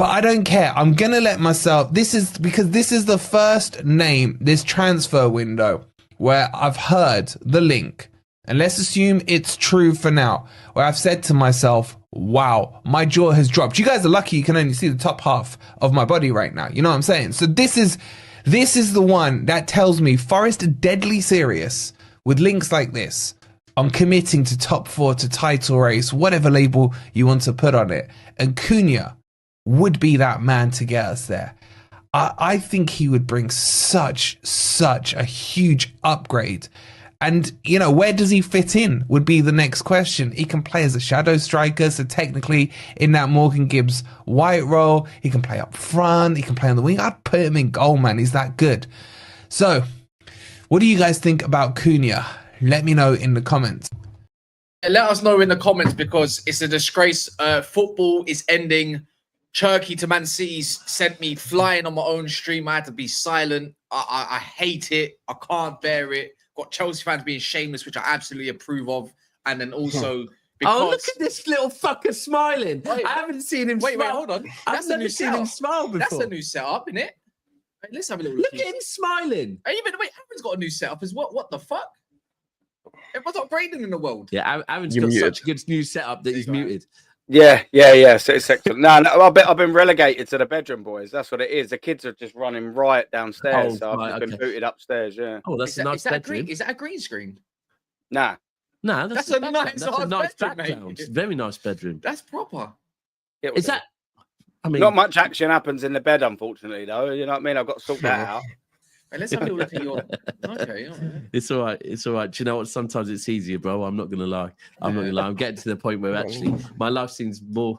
But I don't care. I'm going to let myself... This is the first name, this transfer window, where I've heard the link. And let's assume it's true for now. Where I've said to myself, wow, my jaw has dropped. You guys are lucky you can only see the top half of my body right now. You know what I'm saying? So this is the one that tells me Forest are deadly serious with links like this on committing to top 4, to title race, whatever label you want to put on it. And Cunha would be that man to get us there. I think he would bring such a huge upgrade. And, you know, where does he fit in would be the next question. He can play as a shadow striker, so technically in that Morgan Gibbs White role, he can play up front, he can play on the wing. I'd put him in goal, man. He's that good. So, what do you guys think about Cunha? Let me know in the comments. Let us know in the comments, because it's a disgrace. Football is ending. Cherki to Man City sent me flying on my own stream. I had to be silent. I hate it. I can't bear it. Got Chelsea fans being shameless, which I absolutely approve of. And then also... Because... Oh, look at this little fucker smiling. I haven't seen him smile. Wait, hold on. I've never seen him smile before. That's a new setup, isn't it? Wait, let's have a little look. Look at him smiling. Wait, Aaron's got a new setup as well. What the fuck? Everyone's upgrading in the world. Yeah, Aaron's got such a good new setup that he's muted. Yeah. So it's excellent. No, I've been relegated to the bedroom, boys. That's what it is. The kids are just running riot downstairs, so I've just been booted upstairs. Yeah. Oh, that's a nice bedroom. Is that a green screen? Nah, that's a nice background. mate. Very nice bedroom. That's proper. Is that? I mean, not much action happens in the bed, unfortunately. Though, you know what I mean. I've got to sort that out. Right, let's have a little look at your. Okay. It's all right. It's all right. Do you know what? Sometimes it's easier, bro. I'm not gonna lie. I'm getting to the point where actually my life seems more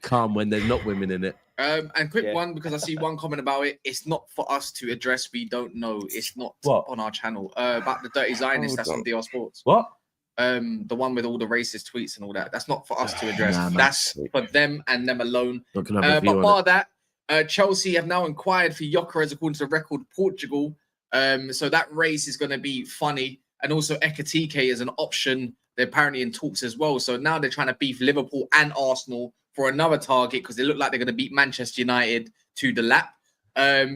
calm when there's not women in it. And quick one, because I see one comment about it. It's not for us to address. We don't know. It's not on our channel. About the dirty Zionists. That's on DR Sports. What? The one with all the racist tweets and all that. That's not for us to address. That's for them and them alone. But bar that, Chelsea have now inquired for Gyokeres according to Record Portugal. So that race is going to be funny. And also Ekatike is an option. They're apparently in talks as well. So now they're trying to beef Liverpool and Arsenal for another target, because they look like they're going to beat Manchester United to Delap.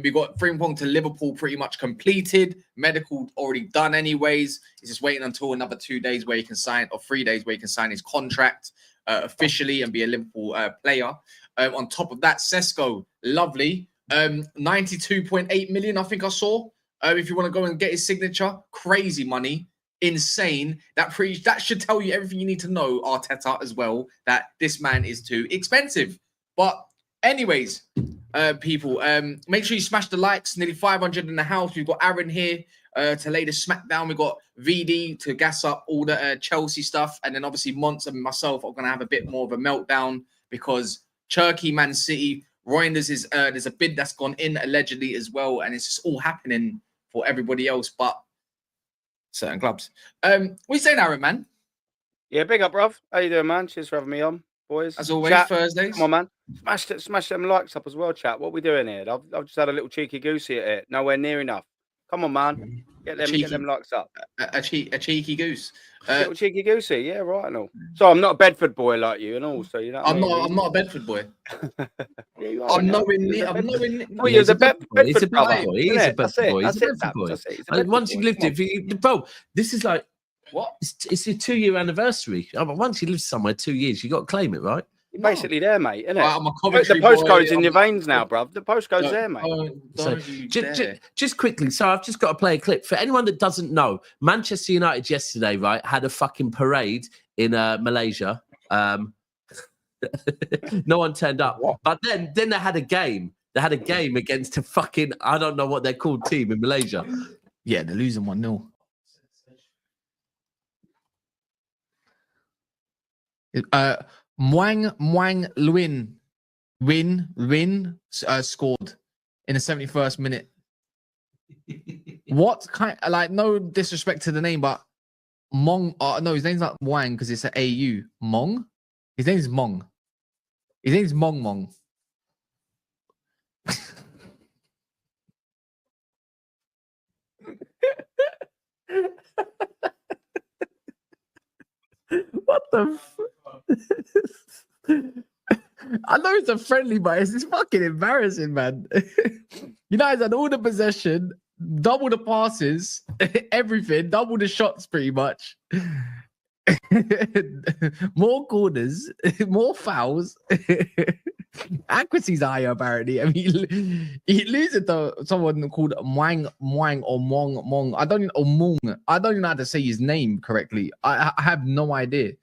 We got Frimpong to Liverpool pretty much completed. Medical already done anyways. He's just waiting until another 2 days where he can sign, or 3 days where he can sign his contract officially and be a Liverpool player. On top of that, Sesko, lovely. 92.8 million, I think I saw. If you want to go and get his signature, crazy money. Insane. That should tell you everything you need to know, Arteta, as well, that this man is too expensive. But anyways, people, make sure you smash the likes. Nearly 500 in the house. We've got Aaron here to lay the smack down. We've got VD to gas up all the Chelsea stuff. And then obviously Mons and myself are going to have a bit more of a meltdown, because Cherki, Man City, Reinders is there's a bid that's gone in allegedly as well. And it's just all happening for everybody else but certain clubs. What are you saying, Aaron, man? Yeah, big up, bruv. How you doing, man? Cheers for having me on, boys. As always, chat. Thursdays. Come on, man. Smash them likes up as well, chat. What we doing here? I've just had a little cheeky goosey at it. Nowhere near enough. Come on, man. Get them likes up. A cheeky goose. Little cheeky goosey, yeah, right. And all. So I'm not a Bedford boy like you, and all. So you know. I'm not a Bedford boy. Yeah, you are. I'm nowhere near. Well, you're the Bedford boy. He's a Bedford boy. He's a Bedford boy. He's a Bedford boy. And once you lived it, bro, this is like what? It's your 2-year anniversary. Once you live somewhere 2 years, you got to claim it, right? You're basically there, mate, isn't it? I'm a the postcode's in your veins now, bruv. The postcode's there, mate. So, just quickly, so I've just got to play a clip. For anyone that doesn't know, Manchester United yesterday, right, had a fucking parade in Malaysia. No one turned up. What? But then they had a game. They had a game against a fucking, I don't know what they're called, team in Malaysia. Yeah, they're losing 1-0. Muang Win scored in the 71st minute. What kind? Like, no disrespect to the name, but Mong. No, his name's not Wang because it's an AU. Mong. His name's Mong. His name's Mong. What the? I know it's a friendly, but it's fucking embarrassing, man. United had all the possession, double the passes, everything, double the shots pretty much. More corners, more fouls. Accuracy's higher, apparently. I mean, he loses to someone called Mwang or Mong. I don't even, or Mong. I don't even know how to say his name correctly. I have no idea.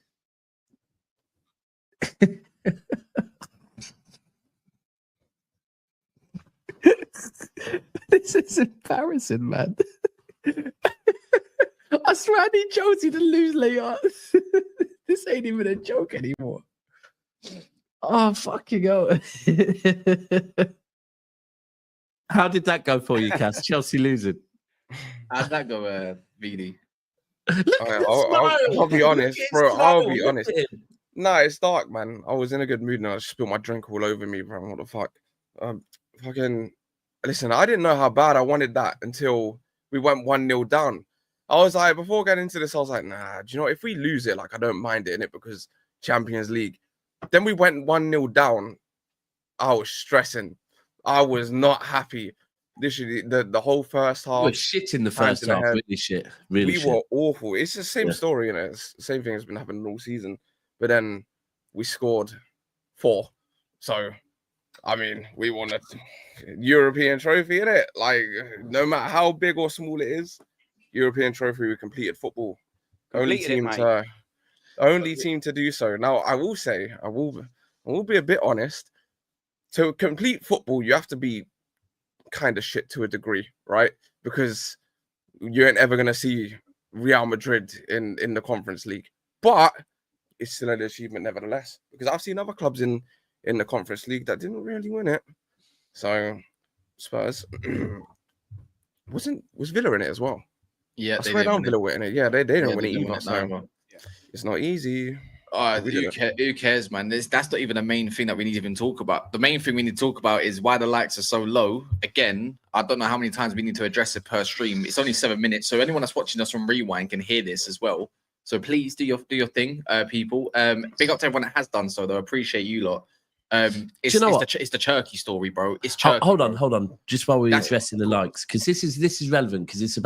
This is embarrassing, man. I swear I need Chelsea to lose later. This ain't even a joke anymore. Oh, fucking hell. How did that go for you, Cass? Chelsea losing. How'd that go, VD? I'll be honest, bro. I'll be honest. No, it's dark, man. I was in a good mood and I just spilled my drink all over me, bro. What the fuck? Listen, I didn't know how bad I wanted that until we went 1-0 down. I was like, before getting into this, I was like, nah, do you know, if we lose it, like, I don't mind it, innit? Because Champions League. Then we went 1-0 down. I was stressing. I was not happy. Literally, the whole first half. We were shit in the first half. Really shit. Really shit. We were awful. It's the same story, you know. It's the same thing has been happening all season. But then we scored 4. So, I mean, we won a European trophy, innit? Like, no matter how big or small it is, European trophy, we completed football. Only team to do so. Now, I will say, I will be a bit honest. To complete football, you have to be kind of shit to a degree, right? Because you ain't ever gonna see Real Madrid in the Conference League. But it's still an achievement nevertheless. Because I've seen other clubs in the Conference League that didn't really win it. So Spurs was Villa in it as well. Yeah, I swear down Villa were in it. Yeah, they didn't win it either. So it's not easy. Who cares, man? That's not even the main thing that we need to even talk about. The main thing we need to talk about is why the likes are so low. Again, I don't know how many times we need to address it per stream. It's only 7 minutes, so anyone that's watching us from Rewind can hear this as well. So please do your thing, people. Big up to everyone that has done so, though. Appreciate you lot. It's the Cherki story, bro. It's Cherki. Hold on. Just while we're addressing the likes, because this is relevant, because it's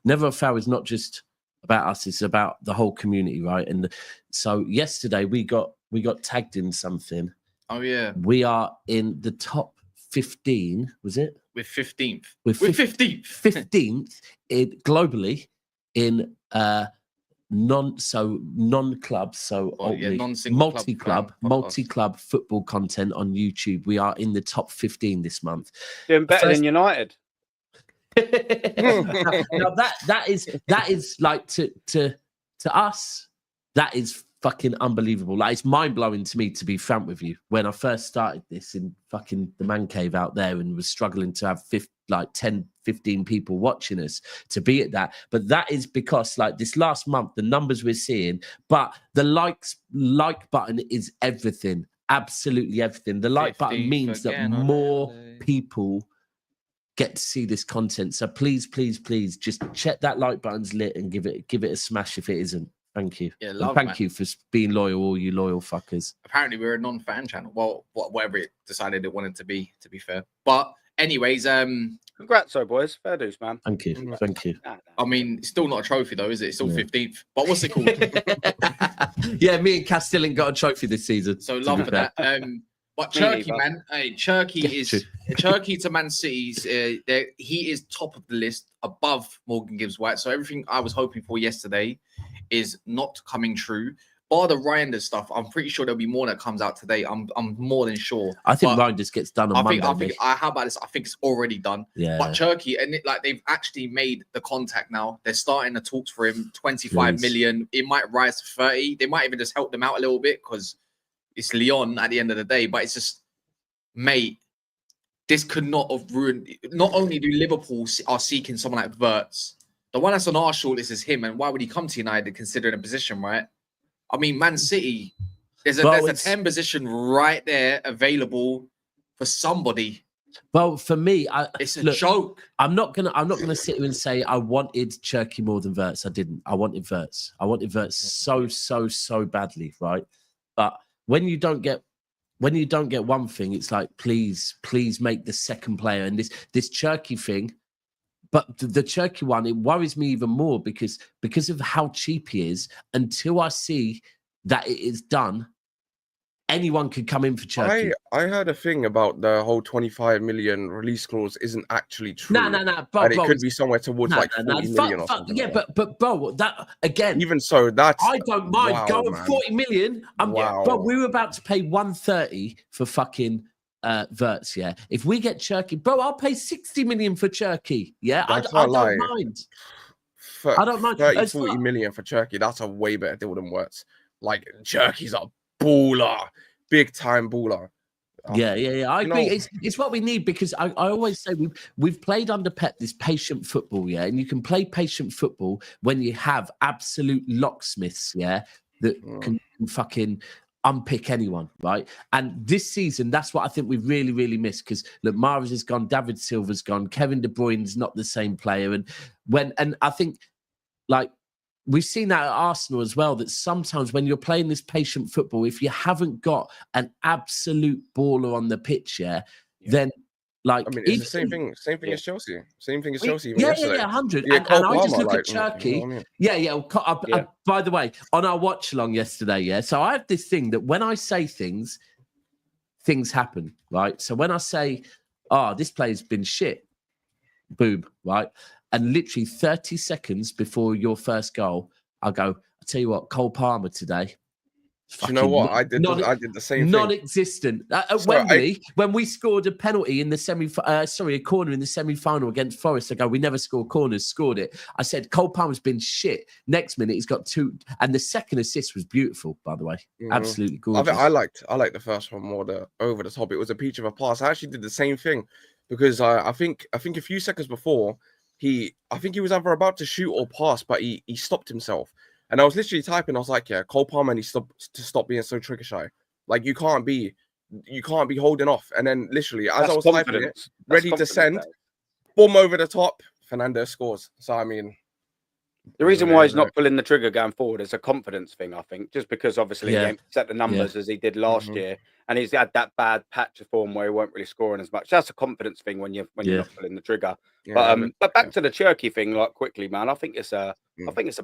Never a Foul is not just about us, it's about the whole community, right? And so yesterday we got tagged in something. Oh yeah. We are in the top 15, was it? We're 15th. We're 15th. 15th globally in non-club, multi-club football content on YouTube. We are in the top 15 this month. Doing better than United. Now that is like to us, that is fucking unbelievable. Like, it's mind-blowing to me, to be frank with you. When I first started this in fucking the man cave out there and was struggling to have 10, 15 people watching us, to be at that. But that is because, like, this last month, the numbers we're seeing, but the like button is everything. Absolutely everything. The like button means that more people get to see this content. So please, just check that like button's lit and give it a smash if it isn't. Thank you. Yeah, thank you for being loyal, all you loyal fuckers. Apparently, we're a non-fan channel. Well, whatever it decided it wanted to be fair. But anyways, congrats, boys. Fair dues, man. Thank you. I mean, it's still not a trophy though, is it? It's still 15th. But what's it called? Yeah, me and Cass still ain't got a trophy this season. So love for that. But Cherki, man, Cherki to Man City's. He is top of the list, above Morgan Gibbs White. So everything I was hoping for yesterday is not coming true. Bar the Reinders stuff, I'm pretty sure there'll be more that comes out today. I'm more than sure. I think Reinders gets done on Monday. How about this? I think it's already done. Yeah. But Cherki, they've actually made the contact now. They're starting the talks for him. 25 million. It might rise to 30. They might even just help them out a little bit because it's Lyon at the end of the day. But it's just, mate, this could not have ruined. Not only do Liverpool are seeking someone like Wirtz, the one that's on our shortlist is him. And why would he come to United considering a position, right? I mean, Man City, there's a 10 position right there available for somebody. Well, for me, it's a joke. I'm not gonna sit here and say I wanted Cherki more than Wirtz. I didn't. I wanted Wirtz. So badly, right? But when you don't get when you don't get one thing, it's like, please make the second player. And this Cherki thing, but the Cherki one, it worries me even more because of how cheap he is. Until I see that it is done, anyone could come in for Cherki. I heard a thing about the whole 25 million release clause isn't actually true. No, bro, and it could be somewhere towards 40 million or something. Yeah, like but bro, that again. Even so, that's I don't mind going man. 40 million. But we were about to pay 130 for fucking Wirtz. Yeah, if we get Cherki, bro, I'll pay 60 million for Cherki. Yeah, I don't mind. I don't mind. 40 million for Cherki. That's a way better deal than Wirtz. Like Cherki's a baller, big time baller. Yeah. I agree. It's what we need because I always say we've played under Pep this patient football, yeah, and you can play patient football when you have absolute locksmiths, yeah, that can fucking unpick anyone, right? And this season, that's what I think we really, really missed because look, Mahrez is gone, David Silva's gone, Kevin De Bruyne's not the same player, and I think like. We've seen that at Arsenal as well, that sometimes when you're playing this patient football, if you haven't got an absolute baller on the pitch, then like... I mean, it's the same thing as Chelsea. Same thing as Chelsea. Yeah, 100. And I just look at Cherki. You know what I mean? By the way, on our watch-along yesterday, so I have this thing that when I say things happen, right? So when I say, this player's been shit, boom, right? And literally 30 seconds before your first goal, I'll go, I'll tell you what, Cole Palmer today. Do you know what? I did the same thing. Non-existent. At Wembley, when we scored a penalty in the a corner in the semi-final against Forest, I go, we never score corners, scored it. I said, Cole Palmer's been shit. Next minute, he's got 2. And the second assist was beautiful, by the way. Absolutely gorgeous. I liked the first one more, the over the top. It was a peach of a pass. I actually did the same thing because I think a few seconds before, I think he was either about to shoot or pass, but he stopped himself. And I was literally typing. I was like, "Yeah, Cole Palmer needs to stop being so trigger shy. Like you can't be holding off." And then literally, as I was typing it, ready to send, boom over the top, Fernandes scores. So I mean, the reason why he's not pulling the trigger going forward is a confidence thing, I think, just because obviously he ain't set the numbers as he did last year, and he's had that bad patch of form where he weren't really scoring as much. That's a confidence thing when you're not pulling the trigger. But back to the Cherki thing, like quickly, man. I think it's a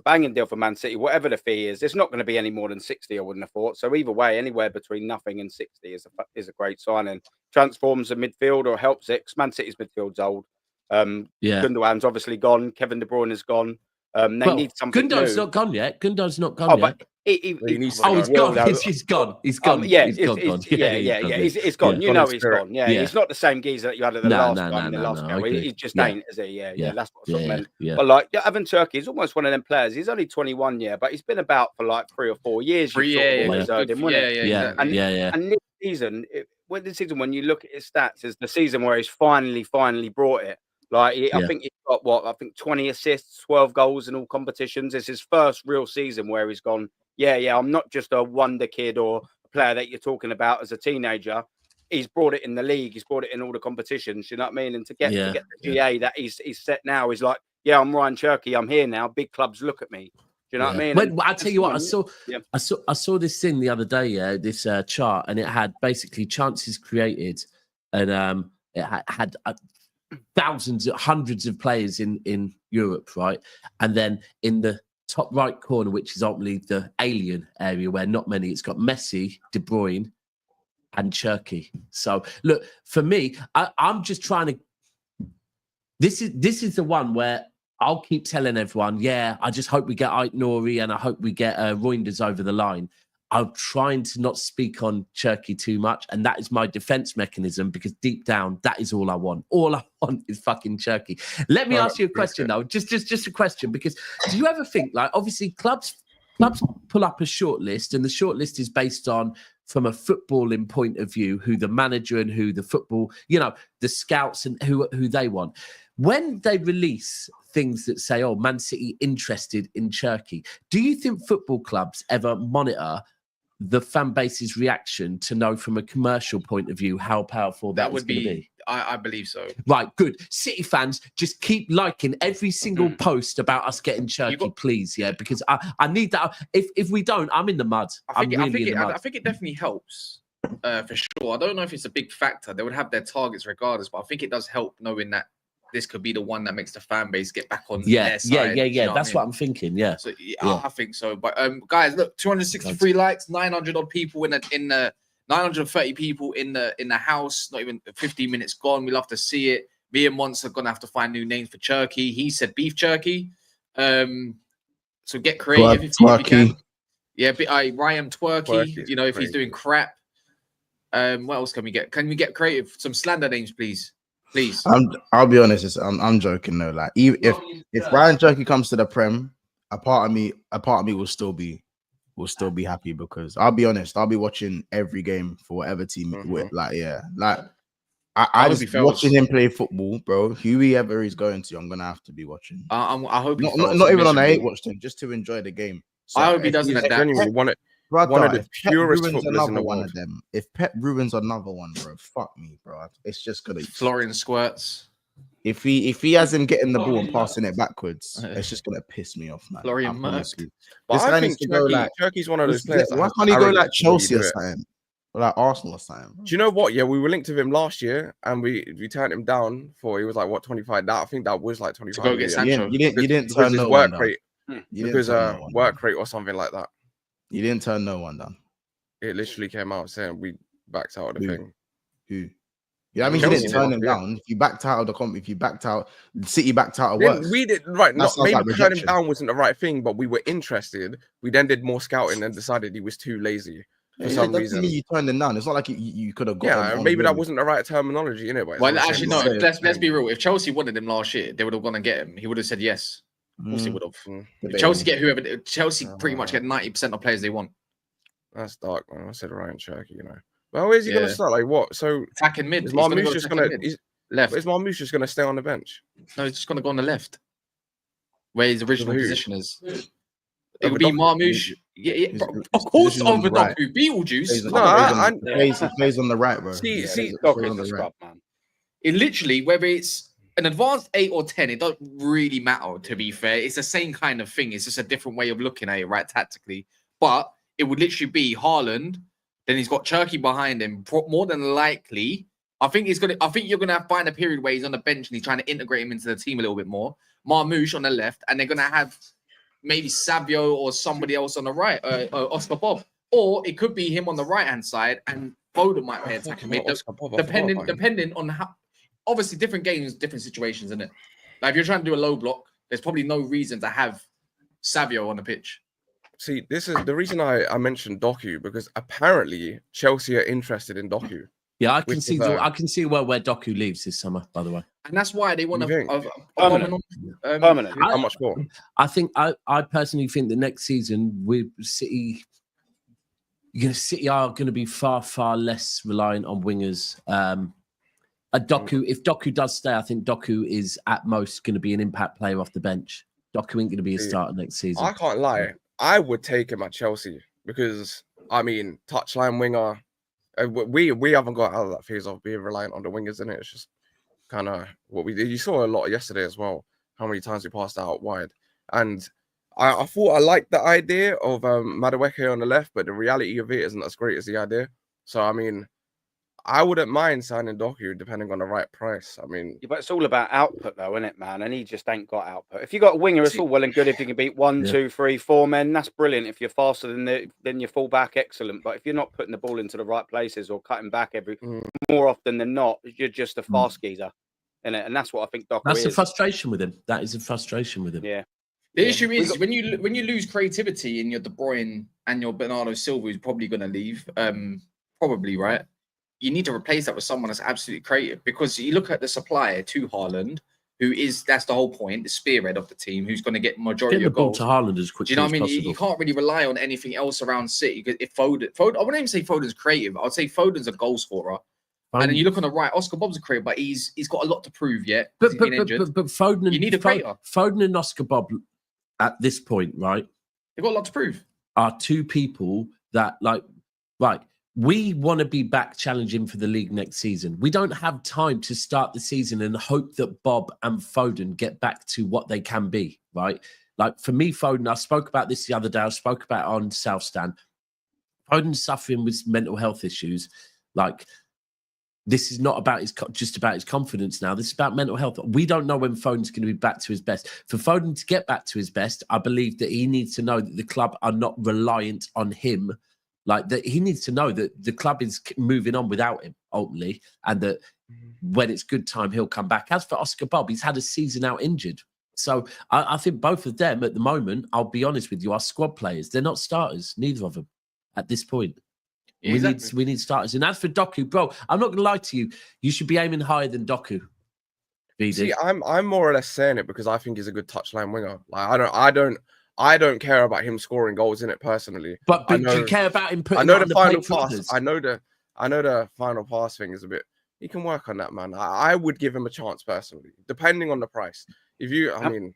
banging deal for Man City. Whatever the fee is, it's not going to be any more than 60. I wouldn't have thought. So either way, anywhere between nothing and 60 is a great signing. Transforms the midfield or helps it. 'Cause Man City's midfield's old. Gundogan's obviously gone. Kevin De Bruyne is gone. They need something. Gundogan's not gone yet. Gundogan's not gone yet. He needs he's gone. He's gone. He's gone. He's gone. You know he's gone. Yeah, he's not the same geezer that you had at the last game. He just ain't, is he? Yeah, that's what I sort of meant. But like having Cherki, he's almost one of them players. He's only 21, but he's been about for like 3 or 4 years. And this season, when you look at his stats, is the season where he's finally brought it. Like I think he's got 20 assists, 12 goals in all competitions. It's his first real season where he's gone, I'm not just a wonder kid or a player that you're talking about as a teenager. He's brought it in the league. He's brought it in all the competitions. You know what I mean? And to get the GA that he's set now is like, I'm Rayan Cherki. I'm here now. Big clubs look at me. Do you know what I mean? Well, I tell you what, I saw this thing the other day. This chart, and it had basically chances created, and it had thousands, hundreds of players in Europe, right? And then in the top right corner, which is ultimately the alien area where not many, it's got Messi, De Bruyne, and Cherki. So look, for me, I'm just trying to. This is the one where I'll keep telling everyone, I just hope we get Ait-Nouri and I hope we get Reinders over the line. I'm trying to not speak on Cherki too much, and that is my defense mechanism because deep down, that is all I want. All I want is fucking Cherki. Let me ask you a question though, just a question, because do you ever think, like, obviously clubs pull up a shortlist, and the shortlist is based on, from a footballing point of view, who the manager and who the football, the scouts and who they want. When they release things that say, Man City interested in Cherki, do you think football clubs ever monitor the fan base's reaction to know from a commercial point of view how powerful that would be? I believe so. Right, good. City fans, just keep liking every single post about us getting Cherki, please, because I need that. If we don't, I'm in the mud. I think it definitely helps. for sure. I don't know if it's a big factor. They would have their targets regardless, but I think it does help knowing that this could be the one that makes the fan base get back on their side. Yeah. That's what I'm thinking. Yeah. So I think so. But guys, look, 263 likes, 900 odd people in the 930 people in the house. Not even 15 minutes gone. We love to see it. Me and Monts are gonna have to find new names for Cherki. He said beef jerky. So get creative if you can. Yeah, Rayan Cherki. You know, if he's doing crap. What else can we get? Can we get creative? Some slander names, please. I'll be honest. I'm joking though. Like, if Rayan Cherki comes to the Prem, a part of me will still be happy, because I'll be honest. I'll be watching every game for whatever team. I just watching him play football, bro. Whoever he's going to, I'm gonna have to be watching. I hope not even on a hate watch him, just to enjoy the game. So I hope he doesn't adapt. Genuinely one of the purest footballers in the world. If Pep ruins another one, bro, fuck me, bro. It's just gonna Florian squirts. If he has him getting the ball and passing it backwards, it's just gonna piss me off, man. Florian This I guy think needs to go like Cherki's one of those players. Why can't he go like Chelsea or something? Or like Arsenal or something? Do you know what? Yeah, we were linked to him last year, and we turned him down for, he was like, what, 25? I think that was like 25. To go get Sancho. You didn't turn no work one rate. down. Because work rate or something like that. You didn't turn no one down. It literally came out saying we backed out of the thing. Who? Yeah, I mean, you didn't turn him down. If you backed out of the comp, if you backed out, City backed out of work. We did right. Maybe turning him down wasn't the right thing, but we were interested. We then did more scouting and decided he was too lazy for some reason. You turned him down. It's not like you could have got. Yeah, maybe that wasn't the right terminology anyway. Well, actually, no. Let's be real. If Chelsea wanted him last year, they would have gone and get him. He would have said yes. Of course, he would have. If Chelsea get whoever, Chelsea pretty much get 90% of players they want. That's dark, man. I said Rayan Cherki, you know. Well, where's he going to start? Like what? So attacking mid. Is Marmoush just going to left? Is Marmoush just going to stay on the bench? No, he's just going to go on the left, where his original position is. It would be Marmoush. Yeah, of course, over Doku. Beetlejuice. He plays on the right, bro. See, on the right, man. It literally, whether it's an advanced 8 or 10, it doesn't really matter. To be fair, it's the same kind of thing. It's just a different way of looking at it, right? Tactically, but it would literally be Haaland. Then he's got Cherki behind him. More than likely, I think you're gonna find a period where he's on the bench and he's trying to integrate him into the team a little bit more. Marmoush on the left, and they're gonna have maybe Savio or somebody else on the right, Oscar Bob, or it could be him on the right hand side, and Foden might play attacking mid, depending on how. Obviously, different games, different situations, isn't it? Like if you're trying to do a low block, there's probably no reason to have Savio on the pitch. See, this is the reason I mentioned Doku, because apparently Chelsea are interested in Doku. Yeah, I can see where Doku leaves this summer, by the way. And that's why they want to permanent. How much more? I personally think the next season with City, City are going to be far, far less reliant on wingers. Doku, if Doku does stay, I think Doku is at most going to be an impact player off the bench. Doku ain't going to be a starter next season. I can't lie. I would take him at Chelsea because, I mean, touchline winger. We haven't got out of that phase of being reliant on the wingers, isn't it? It's just kind of what we did. You saw a lot yesterday as well, how many times we passed out wide. And I thought I liked the idea of Madueke on the left, but the reality of it isn't as great as the idea. So, I mean, I wouldn't mind signing Doku depending on the right price. I mean, but it's all about output, though, isn't it, man? And he just ain't got output. If you got a winger, it's all well and good. If you can beat 1, 2, 3, 4 men, that's brilliant. If you're faster than your fullback, excellent. But if you're not putting the ball into the right places or cutting back more often than not, you're just a fast geezer, innit? And that's what I think Doku is. That's a frustration with him. That is a frustration with him. Yeah. The issue is when you lose creativity in your De Bruyne and your Bernardo Silva, who's probably going to leave, probably, right? You need to replace that with someone that's absolutely creative, because you look at the supplier to Haaland, that's the whole point, the spearhead of the team, who's going to get majority of goals. Get the ball to Haaland as quickly as possible. Do you know what I mean? You can't really rely on anything else around City. If Foden, I wouldn't even say Foden's creative. I would say Foden's a goal scorer. And then you look on the right, Oscar Bob's a creative, but he's got a lot to prove yet. But Foden, you need a creator. Foden and Oscar Bob at this point, right? They've got a lot to prove. Are two people that we want to be back challenging for the league next season. We don't have time to start the season and hope that Bob and Foden get back to what they can be, right? Like for me, Foden, I spoke about this the other day. I spoke about it on South Stand. Foden's suffering with mental health issues. Like, this is not about just about his confidence now. This is about mental health. We don't know when Foden's going to be back to his best. For Foden to get back to his best, I believe that he needs to know that the club are not reliant on him. Like, that he needs to know that the club is moving on without him, ultimately, and that when it's good time, he'll come back. As for Oscar Bob, he's had a season out injured. So I think both of them at the moment, I'll be honest with you, are squad players. They're not starters, neither of them at this point. Yeah, We need starters. And as for Doku, bro, I'm not gonna lie to you. You should be aiming higher than Doku. VD. See, I'm more or less saying it because I think he's a good touchline winger. Like I don't care about him scoring goals in it personally. But do you care about him putting? I know it on the final plate for pass. others? I know the final pass thing is a bit. He can work on that, man. I would give him a chance personally, depending on the price. If you, I mean.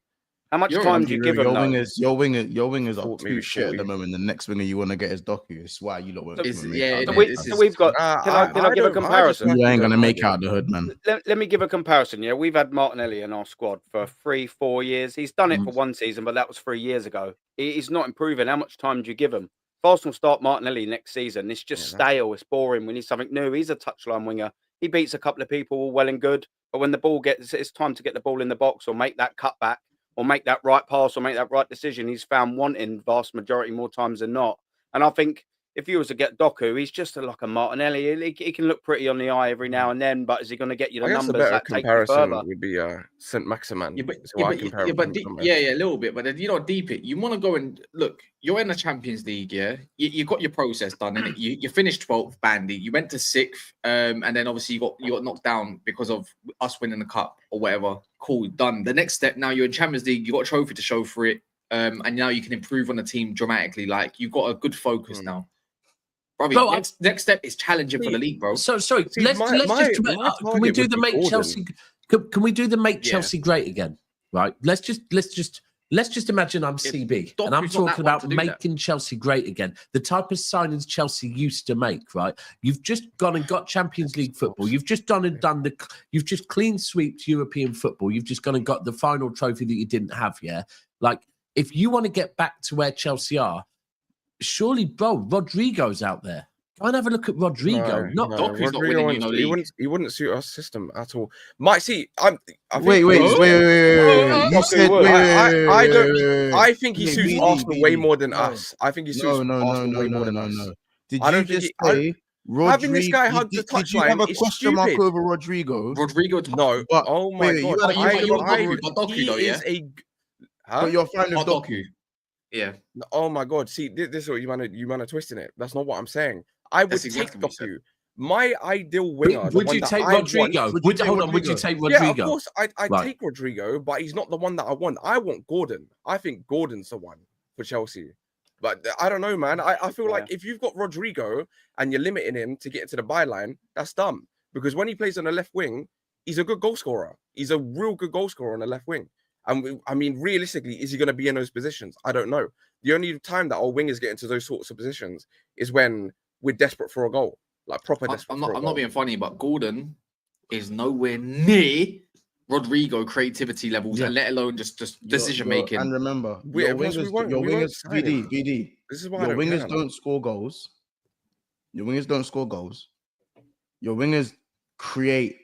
How much time do you give him? Your wingers are Maybe too shit at 40. the moment. The next winger you want to get is Doku. It's why you lot won't. So we've got. Can I give a comparison? You ain't gonna make out the hood, man. Let me give a comparison. Yeah, we've had Martinelli in our squad for 3-4 years. He's done it for one season, but that was 3 years ago. He's not improving. How much time do you give him? If Arsenal start Martinelli next season, it's just stale. It's boring. We need something new. He's a touchline winger. He beats a couple of people, all well and good. But when the ball it's time to get the ball in the box or make that cutback, or make that right pass or make that right decision, he's found wanting vast majority more times than not. And I think if you was to get Doku, he's just like a Martinelli. He can look pretty on the eye every now and then, but is he going to get you the numbers that take you further? Would be Saint Maximin. A little bit. But then, you know, deep it. You want to go and look. You're in the Champions League, yeah. You got your process done, and you finished 12th, Bandy. You went to 6th, and then obviously you got knocked down because of us winning the cup or whatever. Cool, done. The next step now, you're in Champions League. You got a trophy to show for it, and now you can improve on the team dramatically. Like, you've got a good focus now. Bro, next step is challenging for the league, bro. So sorry, let's just can we do the make Chelsea? Can we do the make Chelsea great again? Right. Let's just imagine I'm CB and I'm talking about making Chelsea great again. The type of signings Chelsea used to make. Right. You've just gone and got Champions League football. You've just you've just clean sweeped European football. You've just gone and got the final trophy that you didn't have. Yeah. Like, if you want to get back to where Chelsea are, surely, bro, Rodrigo's out there. Go and have a look at Rodrigo. Doku's not winning, he wouldn't suit our system at all. Wait. You said I think he suits Arsenal way more than us. I think he suits Arsenal way more than us. Did you just say having this guy hug the touchline? Did you have a question mark over Rodrigo? Rodrigo, no. But oh my god, he is a. But you're fine with Doku. Yeah. Oh my god. See, this is what you man are twisting it. That's not what I'm saying. I would take Doku. My ideal winger. Would you take Rodrigo? Would you take Rodrigo? Yeah, of course. I take Rodrigo, but he's not the one that I want. I want Gordon. I think Gordon's the one for Chelsea. But I don't know, man. I feel like if you've got Rodrigo and you're limiting him to get into the byline, that's dumb. Because when he plays on the left wing, he's a good goal scorer. He's a real good goal scorer on the left wing. And I mean, realistically, is he going to be in those positions? I don't know. The only time that our wingers get into those sorts of positions is when we're desperate for a goal, like proper desperate. I'm not being funny, but Gordon is nowhere near Rodrigo creativity levels, and let alone just decision making. And remember, your wingers, BD. This is why your wingers don't score goals. Your wingers don't score goals. Your wingers create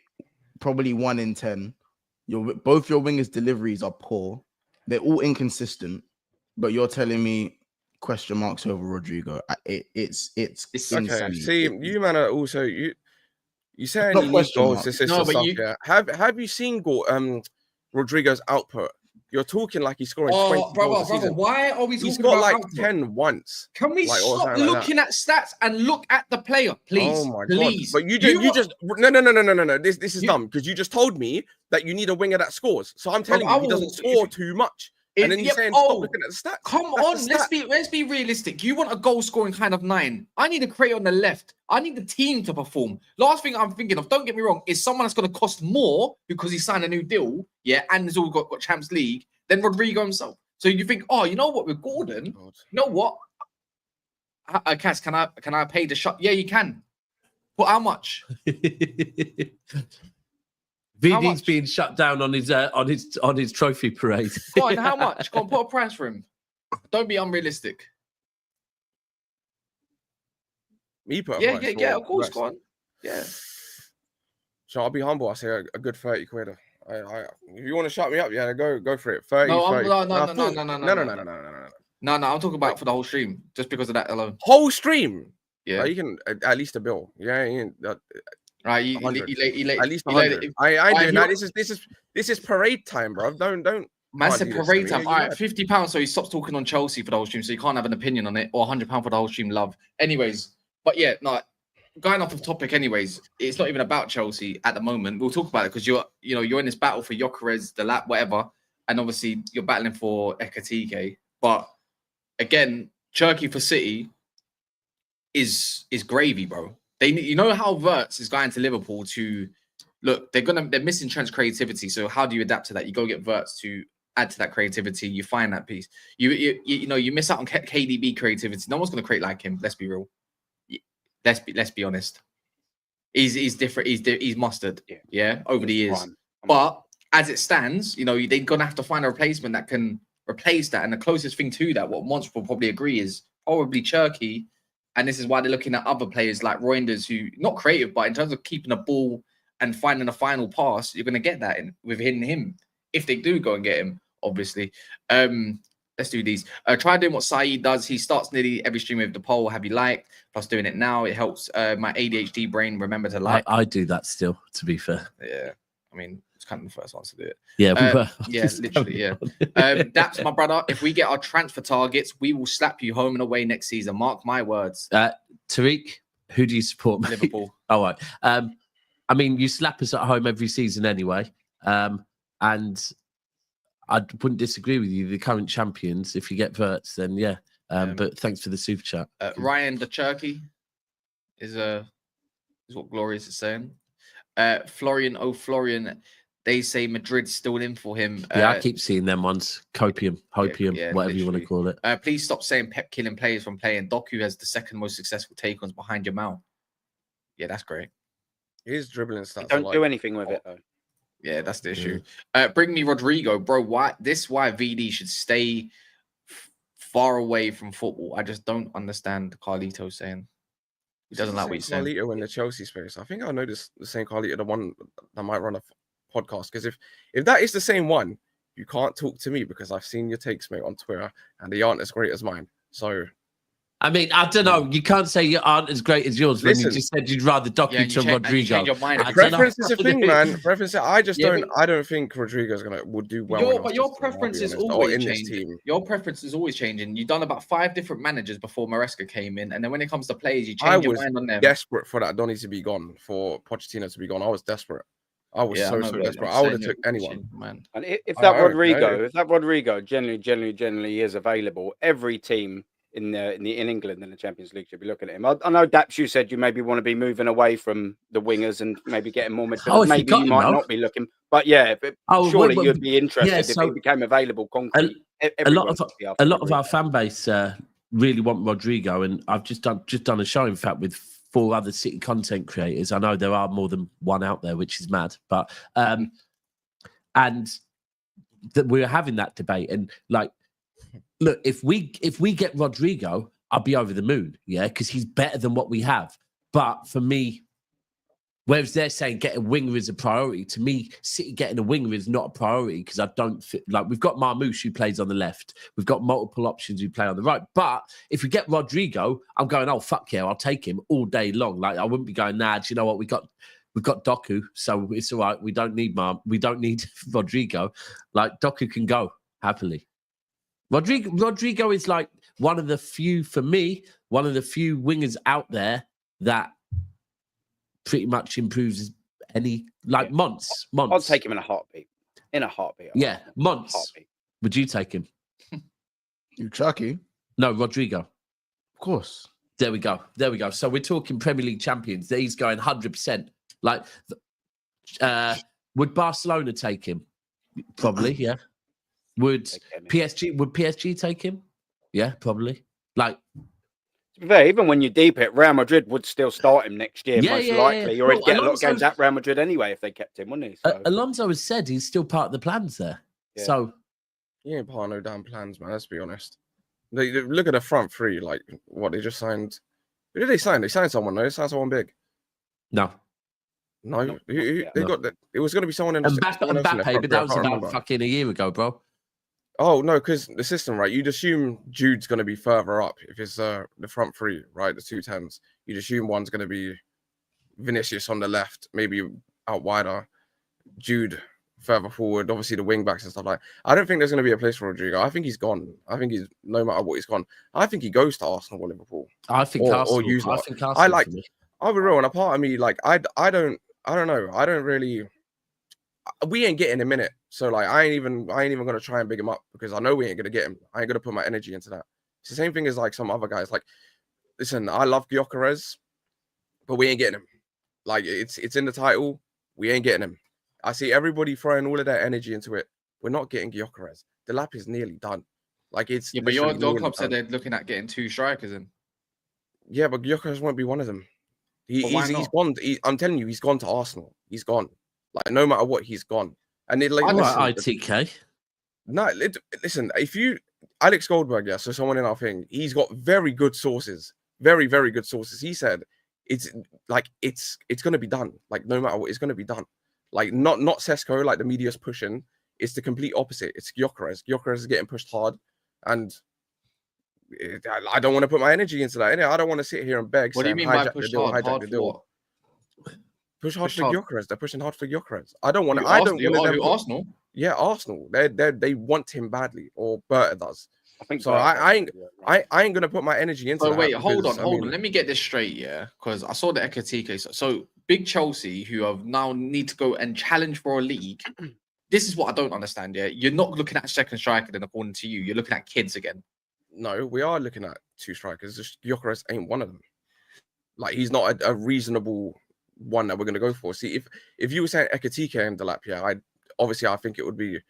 probably 1 in 10. Both your wingers' deliveries are poor. They're all inconsistent. But you're telling me question marks over Rodrigo. It's okay. See, you man are also you saying you need goals, assists, and stuff. Yeah. Have you seen Rodrigo's output? You're talking like he's scoring 20 goals a season. Why are we talking He's got about like output? 10 once. Can we stop looking at stats and look at the player, please? Oh my please. God. But you just no. This is dumb because you just told me that you need a winger that scores. So I'm telling you, he doesn't score too much. And then you're saying stop looking at the stats. Come on, let's be realistic. You want a goal scoring kind of 9. I need a creator on the left. I need the team to perform. Last thing I'm thinking of, don't get me wrong, is someone that's going to cost more because he signed a new deal, and has all got Champions League than Rodrigo himself. So you think, oh, you know what, with Gordon, you know what? Cass, can I pay the shot? Yeah, you can. But how much? VD's being shut down on his trophy parade. Go on, how much? Go on, put a price for him. Don't be unrealistic. Me put a Yeah, price. yeah, or of course, less. go on. Yeah. So I'll be humble. I say a good 30 quid. If you want to shut me up, yeah, go for it. 30, No, 30. no. I'm talking about for the whole stream, just because of that alone. Whole stream. Yeah. You can at least a bill. Yeah, Right, you 100. lay, At least you lay 100. I ain't doing that. you- This is parade time, bro. Don't. Man can't said do this to parade me. time. You All right, mad? £50, so he stops talking on Chelsea for the whole stream, so you can't have an opinion on it, or £100 for the whole stream. Love. Anyways, but yeah, no. Going off of topic, anyways, it's not even about Chelsea at the moment. We'll talk about it because you're in this battle for Gyokeres, Delap, whatever, and obviously you're battling for Ekatike. But again, Cherki for City is gravy, bro. You know how Wirtz is going to Liverpool to look. They're missing Trent's creativity. So how do you adapt to that? You go get Wirtz to add to that creativity. You find that piece. You miss out on KDB creativity. No one's going to create like him. Let's be real. Let's be honest. He's different. He's mustard. Yeah, over the years. But as it stands, they're gonna have to find a replacement that can replace that. And the closest thing to that, what Monster will probably agree, is probably Cherki. And this is why they're looking at other players like Reinders, who not creative, but in terms of keeping the ball and finding a final pass, you're gonna get that with him if they do go and get him. Obviously. Let's do these. Try doing what Saeed does. He starts nearly every stream with the poll. Have you liked? Plus doing it now. It helps my ADHD brain remember to like. I do that still, to be fair. Yeah. I mean, it's kind of the first one to do it. Yeah. Yeah, literally, yeah. Daps, my brother, if we get our transfer targets, we will slap you home and away next season. Mark my words. Tariq, who do you support, mate? Liverpool. All right. I mean, you slap us at home every season anyway. And I wouldn't disagree with you. The current champions, if you get Wirtz, then yeah. But thanks for the super chat. Rayan Cherki is what Glorious is saying. Florian, they say Madrid's still in for him. Yeah, I keep seeing them ones. Copium, hopium, whatever you want to call it. Please stop saying Pep killing players from playing. Doku has the second most successful take-ons behind Jamal. Yeah, that's great. His dribbling stats Don't do anything with it though. Yeah, that's the issue. Bring me Rodrigo, bro. Why Vd should stay far away from football? I just don't understand Carlito saying he doesn't like what he's saying. Carlito in the Chelsea space. I think I know the same Carlito, the one that might run a podcast. Because if that is the same one, you can't talk to me because I've seen your takes, mate, on Twitter, and they aren't as great as mine. So. I mean, I don't know. You can't say you aren't as great as yours when you just said you'd rather Doku to Rodrigo. Preference is a thing, man. Preference. I don't think Rodrigo's would do well. But your preference is always changing. Your preference is always changing. You've done about 5 different managers before Maresca came in, and then when it comes to players, you change your mind on them. Desperate for that Donny to be gone, for Pochettino to be gone. I was desperate. I was so desperate. I would have took anyone, man. And if that Rodrigo generally is available, every team in England in the Champions League should be looking at him. I know Daps, you said you maybe want to be moving away from the wingers and maybe getting more midfielders. Maybe you might not be looking, but yeah, surely you'd be interested if he became available. Concrete. A lot of our fan base really want Rodrigo, and I've just done a show, in fact, with 4 other City content creators. I know there are more than one out there, which is mad, but and that we're having that debate, and like. Look, if we get Rodrigo, I'll be over the moon, yeah, because he's better than what we have. But for me, whereas they're saying get a winger is a priority, to me, City getting a winger is not a priority because I don't fit. Like, we've got Marmoush who plays on the left, we've got multiple options who play on the right. But if we get Rodrigo, I'm going, oh fuck yeah, I'll take him all day long. Like, I wouldn't be going, nah, do you know what, we've got Doku, so it's all right. We don't need Rodrigo. Like, Doku can go happily. Rodrigo is like one of the few wingers out there that pretty much improves any, like Monts. I'll take him in a heartbeat. Yeah, Monts. Would you take him? You Chucky? No, Rodrigo. Of course. There we go. So we're talking Premier League champions. He's going 100%. Like, would Barcelona take him? Probably, yeah. Would PSG take him? Yeah, probably. Like, to be fair, even when you deep it, Real Madrid would still start him next year, most likely. Or he'd get a lot of games at Real Madrid anyway if they kept him, wouldn't he? So. Alonso has said he's still part of the plans there. Yeah. So he ain't part of no damn plans, man. Let's be honest. Look at the front 3. Like, what, they just signed Who did they sign? They signed someone. No, they signed someone big. No. No, they got that. It was going to be someone in the Mbappe, but that was about fucking a year ago, bro. Oh no, because the system, right? You'd assume Jude's going to be further up if it's the front three, right? The 2 10s. You'd assume one's going to be Vinicius on the left, maybe out wider, Jude further forward. Obviously the wing backs and stuff like. I don't think there's going to be a place for Rodrigo. I think he's gone. I think he's no matter what he's gone. I think he goes to Arsenal or Liverpool. I think Arsenal. Or use I think Arsenal. I like. I'll be real, and a part of me like I don't know. I don't really. We ain't getting him in it, so like I ain't even gonna try and big him up because I know we ain't gonna get him. I ain't gonna put my energy into that. It's the same thing as like some other guys. Like, listen, I love Gyokeres, but we ain't getting him. Like it's in the title, we ain't getting him. I see everybody throwing all of their energy into it. We're not getting Gyokeres. Delap is nearly done. Like it's but your club said they're looking at getting 2 strikers in. Yeah, but Gyokeres won't be one of them. He's gone. I'm telling you, he's gone to Arsenal. He's gone. Like no matter what, he's gone. And it like ITK. No, listen. If you Alex Goldberg, yeah, so someone in our thing, he's got very good sources, very very good sources. He said it's going to be done. Like no matter what, it's going to be done. Like not Sesko, like the media's pushing. It's the complete opposite. It's Gyokeres. Gyokeres is getting pushed hard, and I don't want to put my energy into that. I don't want to sit here and beg. What do you mean by push hard? Hard for what? Push hard for Gyokeres. They're pushing hard for Gyokeres. I don't want to. I don't want to. Arsenal. Yeah, Arsenal. They want him badly, or Berta does. I think so. I ain't gonna put my energy into. Oh that wait, hold on. Let me get this straight, yeah, because I saw the Ekatike. So big Chelsea, who have now need to go and challenge for a league. This is what I don't understand. Yeah, you're not looking at second striker. Then according to you, you're looking at kids again. No, we are looking at 2 strikers. Just Gyokeres ain't one of them. Like he's not a reasonable one that we're gonna go for. See, if you were saying Ekatike and Delap, yeah, I think it would be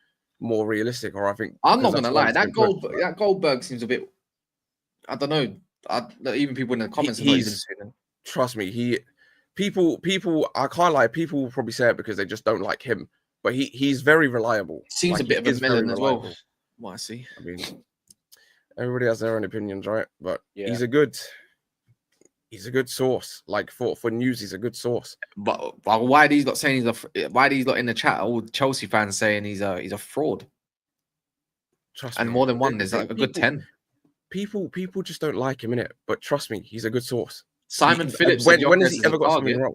more realistic. Or I think I'm not gonna lie, that Goldberg seems a bit. I don't know. Even people in the comments. Trust me, people. I can't lie. People will probably say it because they just don't like him. But he's very reliable. Seems like a bit of a villain as well. What I see. I mean, everybody has their own opinions, right? But he's a good source. Like for news, he's a good source. But why are these not saying why are these not in the chat? All Chelsea fans saying he's a fraud. Trust and me, more than one. There's like a good 10. People just don't like him in it. But trust me, he's a good source. Simon Phillips. When has he ever got something wrong?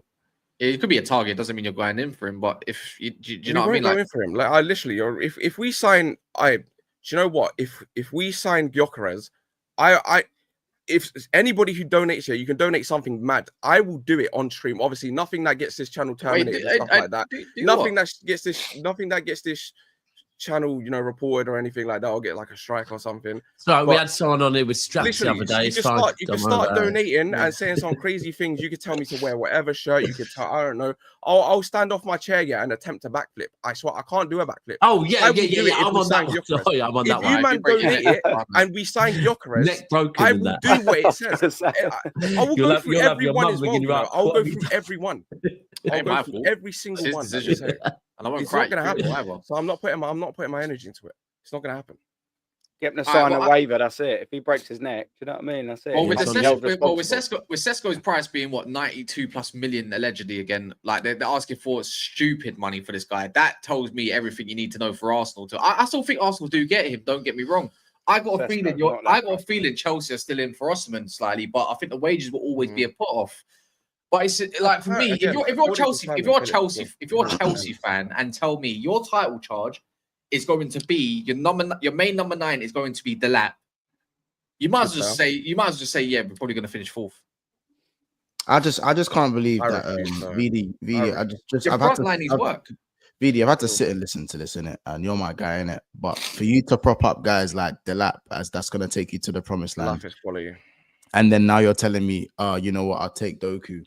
It could be a target. Doesn't mean you're going in for him. But if do you know what I mean? Like in for him. Like I literally, or if we sign, do you know what? If we sign Gyokeres, if anybody who donates here, you can donate something mad. I will do it on stream. Obviously, nothing that gets this channel terminated and stuff like that. Nothing that gets this channel, reported or anything like that. I'll get like a strike or something. So we had someone on here with straps the other day. You can start donating and saying some crazy things. You could tell me to wear whatever shirt. You could tell. I don't know. I'll stand off my chair and attempt a backflip. I swear I can't do a backflip. Oh yeah. I'm on that one. I'm on that one. If you man donate it and we sign Gyokeres, I will do what it says. I will go through everyone as well. I'll go through everyone. I'll go through every single one. It's not gonna happen either. So I'm not putting my energy into it. It's not gonna happen. Get him to sign a waiver. That's it. If he breaks his neck, do you know what I mean? That's it. Well, with Sesko's price being what 92+ million allegedly again, like they're asking for stupid money for this guy. That tells me everything you need to know for Arsenal. I still think Arsenal do get him. Don't get me wrong. I got a feeling Chelsea are still in for Osman slightly, but I think the wages will always be a put off. But it's like for me, if you're a Chelsea fan and tell me your title charge is going to be your main number 9 is going to be Delap, you might as well just say yeah, we're probably going to finish 4th. I just can't believe that Vdy. I've had to sit and listen to this innit, and you're my guy innit. But for you to prop up guys like Delap, as that's going to take you to the promised land, and then now you're telling me, you know what? I'll take Doku.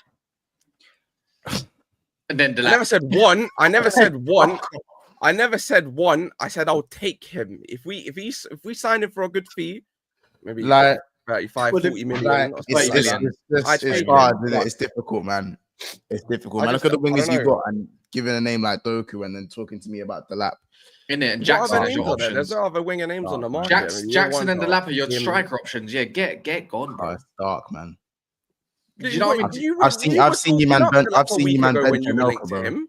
And then Delap. I never said one. I never said one. I said I'll take him. If we sign him for a good fee, maybe like 35, 40 million. It's hard, isn't it? It's difficult, man. It's difficult, man. Look at the wingers you got and giving a name like Doku and then talking to me about the lap. In it, and Jackson. There's no other winger names on the market. Jackson and the lap are your striker options. Yeah, get gone, bro. It's dark, man. Do you know what I mean? I've seen you man bench. I've seen you man bench Anelka, bro.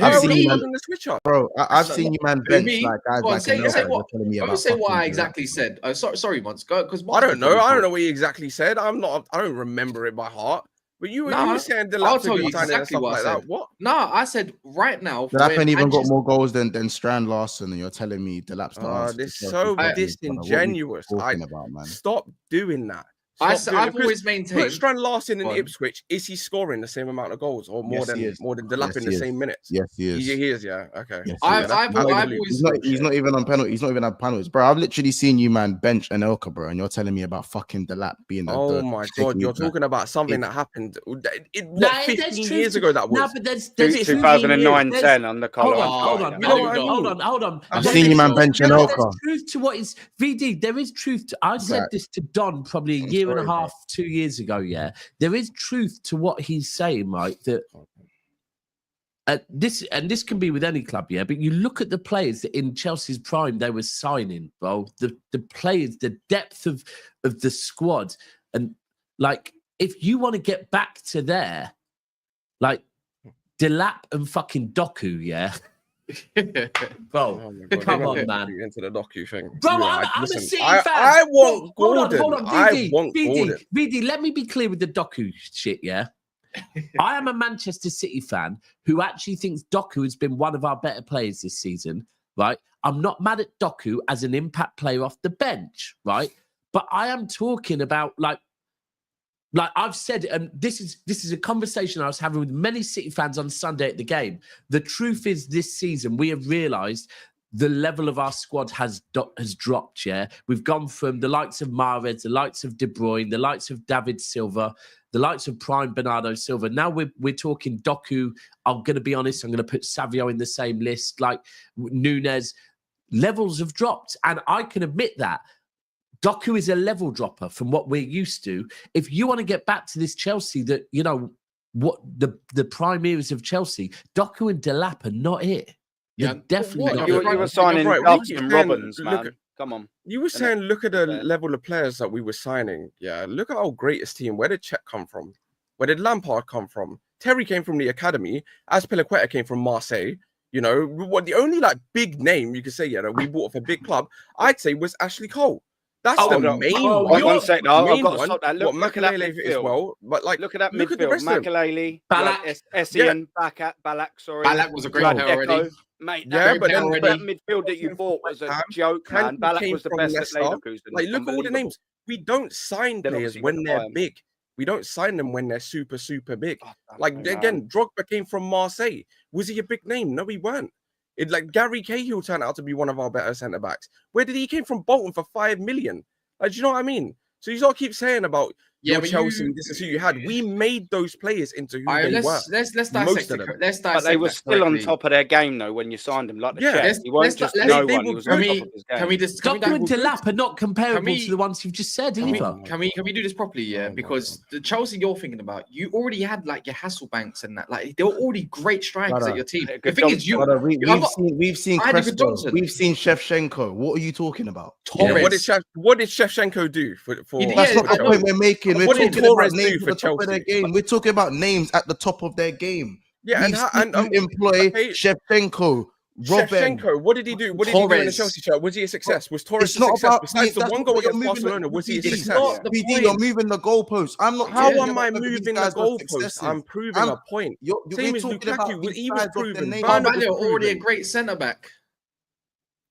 I've seen you man the switch up. Bro, I've seen you man bench like guys like say Anelka. what, Telling me about say what I fucking exactly said. Sorry, Mons. Go because I don't know what you exactly said. I don't remember it by heart. But you were saying I'll tell you exactly exactly what I said. That. What? No, I said right now. Delap ain't even got more goals than Strand Larson, and you're telling me Delap's the answer. This is so disingenuous. Stop doing that. I've always maintained. Put Strand Larson in Ipswich. Is he scoring the same amount of goals or more than Delap in the same minutes? Yes, he is. He is. Yeah. Okay. Yes, I've always. He's not even on penalty. He's not even on penalties, bro. I've literally seen you man bench Anelka, bro, and you're telling me about fucking Delap being. Oh my god, you're talking about something that happened. 15 years ago. That was. No, but there's 2009-10 on the color. Hold on. I've seen you man bench Anelka. There's truth to what is VD. There is truth to. I said this to Don probably a year and a half, 2 years ago. Yeah, there is truth to what he's saying, right? That this can be with any club, yeah. But you look at the players that in Chelsea's prime they were signing, bro. The players, the depth of the squad, and like if you want to get back to there, like Delap and fucking Doku, yeah. Bro, come on, man. Into the Doku thing, bro. I'm a City fan. I want Gordon. Hold on, VD. Let me be clear with the Doku shit. Yeah, I am a Manchester City fan who actually thinks Doku has been one of our better players this season. Right, I'm not mad at Doku as an impact player off the bench. Right, but I am talking about like I've said, and this is a conversation I was having with many City fans on Sunday at the game. The truth is, this season we have realised the level of our squad has dropped. Yeah, we've gone from the likes of Mahrez, the likes of De Bruyne, the likes of David Silva, the likes of prime Bernardo Silva. Now we're talking Doku. I'm going to be honest. I'm going to put Savio in the same list. Like Nunez, levels have dropped, and I can admit that. Doku is a level dropper from what we're used to. If you want to get back to this Chelsea that, you know, what the prime eras of Chelsea, Doku and Delap are not it. They're definitely not. You were signing Duff and Robbins, man. Come on. You were saying, look at the level of players that we were signing. Yeah, look at our greatest team. Where did Cech come from? Where did Lampard come from? Terry came from the academy. Azpilicueta came from Marseille. You know, what the only like big name you could say, you know, we bought off a big club, I'd say was Ashley Cole. That's the main one. One second, I've got to one. stop that. Look at that midfield as well. But like, look at that midfield. Makelele, Balak, Essien, Balak. Sorry, Balak was a great player already. Mate, that midfield that you bought was a joke, man. Balak was the best at Leverkusen. Like, look at all the names. We don't sign players when they're big. We don't sign them when they're super, super big. Like, again, Drogba came from Marseille. Was he a big name? No, he weren't. Like Gary Cahill turned out to be one of our better centre backs. Where did he came from? Bolton for 5 million. Like, do you know what I mean? So you don't keep saying about Chelsea. This is who you had. We made those players into who they were. Let's dissect it. But they were still on top of their game though when you signed them. Like the Czech. He weren't just no one. He was on top of his game. Doku and Delap are not comparable to the ones you've just said either. Can we do this properly? Yeah, because the Chelsea you're thinking about, you already had like your Hasselbanks and that. Like they were already great strikers at your team. The thing is, we've seen Crespo, we've seen Shevchenko. What are you talking about? What did Shevchenko do for? That's not the point we're making. We're talking about names at the top of their game. We're talking about names at the top of their game. Yeah, and employ Shevchenko. Shevchenko, what did he do? What did he do in the Chelsea shirt? Was he a success? Was Torres a success? Besides the one goal against Barcelona, was he a success? You're moving the goalposts. I'm not. How am I moving the goalposts? I'm proving a point. Same as Lukaku. He was proven. Carvalho already a great centre back.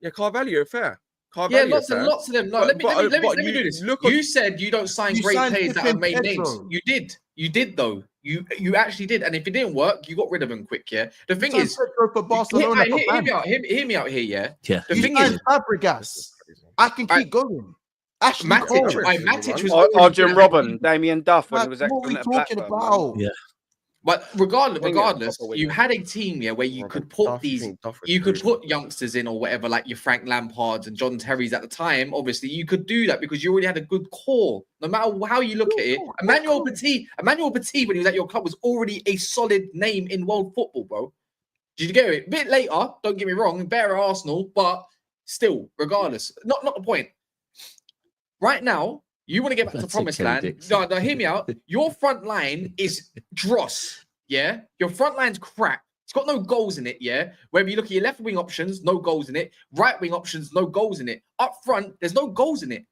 Yeah, Carvalho, fair. Yeah, lots of them. No, let me do this. You said you don't sign great players that have made names. You did though. You actually did. And if it didn't work, you got rid of them quick. Yeah. The thing is, for Barcelona, hear me out here. Yeah. Yeah. The thing is, Fabregas. I can keep going. Matic was Arjun Robben, Damien Duff when he was excellent at Blackburn. About? Yeah. But regardless, you had a team where you could put youngsters in or whatever, like your Frank Lampards and John Terrys at the time. Obviously, you could do that because you already had a good core. No matter how you look at it, Emmanuel Petit, when he was at your club, was already a solid name in world football, bro. Did you get it? A bit later, don't get me wrong, better Arsenal, but still, regardless, not the point. Right now, You want to get back to That's promised okay, land? Dixon. No, hear me out. Your front line is dross. Yeah, your front line's crap. It's got no goals in it. Yeah, whether you look at your left wing options, no goals in it. Right wing options, no goals in it. Up front, there's no goals in it.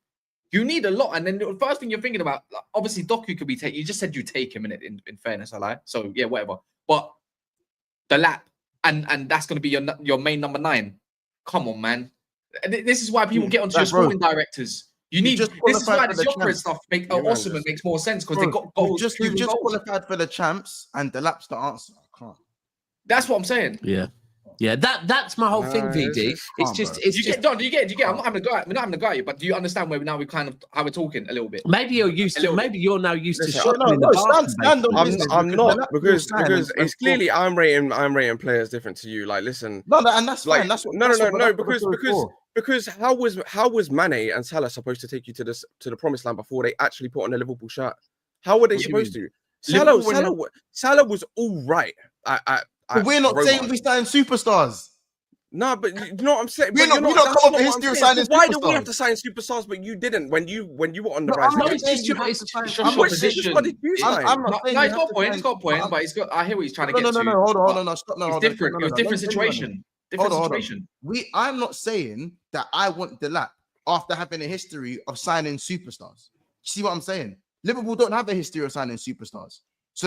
You need a lot, and then the first thing you're thinking about, like, obviously, Doku could be taken. You just said you take him in it. In fairness, I lie. So yeah, whatever. But Delap, and that's going to be your main number 9. Come on, man. This is why people get onto your sporting directors. You need. This is why this Gyokeres stuff Osman makes more sense because they got goals. You've just qualified for the champs, and Delap's the answer. That's what I'm saying. Yeah, that's my whole thing, VD. It's just. Do you get? I'm not having a go at. We're not having a go at you, but do you understand where we kind of how we're talking a little bit? Maybe you're used to. Maybe you're now used to. I'm not because it's clearly I'm rating players different to you. Like, listen, and that's fine. That's what, because how was Mane and Salah supposed to take you to the promised land before they actually put on a Liverpool shirt? How were they supposed to? Salah was all right. But we're not saying we sign superstars. No, but you know what I'm saying. We don't come up with history of signing superstars. Why do we have to sign superstars, but you didn't when you were on the rise? No, it's just your position. I'm not saying he's got a point. He's got a point, but he's got. I hear what he's trying to get to. No, hold on, stop. It's different. It was different situation. Different situation. I'm not saying that I want Delap after having a history of signing superstars. See what I'm saying? Liverpool don't have a history of signing superstars.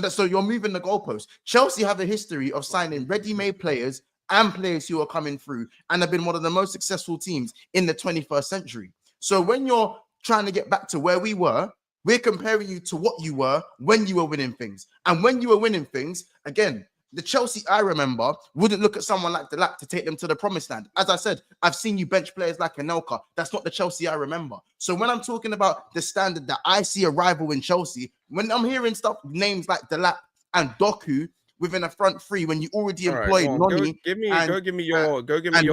So you're moving the goalposts. Chelsea have a history of signing ready-made players and players who are coming through and have been one of the most successful teams in the 21st century. So when you're trying to get back to where we were, we're comparing you to what you were when you were winning things. And when you were winning things, again, the Chelsea I remember wouldn't look at someone like Delap to take them to the promised land. As I said, I've seen you bench players like Anelka. That's not the Chelsea I remember. So when I'm talking about the standard that I see a rival in Chelsea, when I'm hearing names like Delap and Doku within a front three, when you already employed Noni, go give me your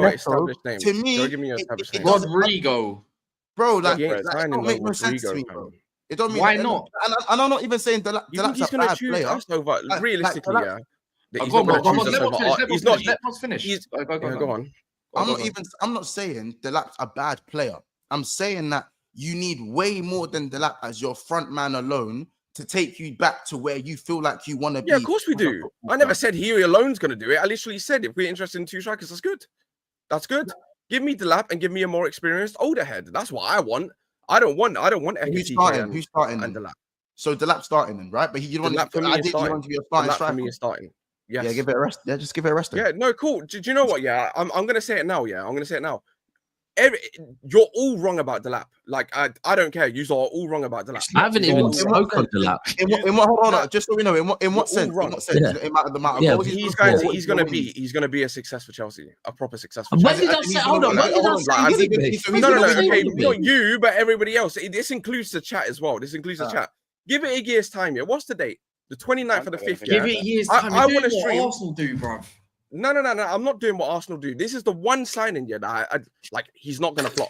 established name. To me, go give me your established name. Rodrigo, bro, like it don't make no sense to me, bro. It don't mean why not? And I'm not even saying Delap's a bad player. Us over realistically, yeah. Go on. Let us finish. Go on. I'm not saying Delap's a bad player. I'm saying that you need way more than Delap as your front man alone to take you back to where you feel like you want to be. Yeah, of course we do. I never said he alone's going to do it. I literally said if we're interested in 2 strikers, that's good. That's good. Give me Delap and give me a more experienced older head. That's what I want. I don't want Who's starting? And Delap. So Delap starting then, right? But you want to be a starting striker. For me is starting. Yes. Yeah, give it a rest. Yeah, just give it a rest. Yeah, no, cool. Do you know what? Yeah, I'm gonna say it now. Yeah, I'm gonna say it now. You're all wrong about Delap. Like, I don't care. You are all wrong about Delap. I haven't even spoke on Delap. Hold on, just so we know, in what sense? The amount of he's gonna be a success for Chelsea, a proper success for When Chelsea. did I say? Hold on. When did I say? No. Okay, not you, but everybody else. This includes the chat as well. This includes the chat. Give it a year's time. Yeah, what's the date? The 29th of the 5th. Give it a year's time. I want to stream. What Arsenal do, bro. No. I'm not doing what Arsenal do. This is the one signing that I like. He's not gonna flop.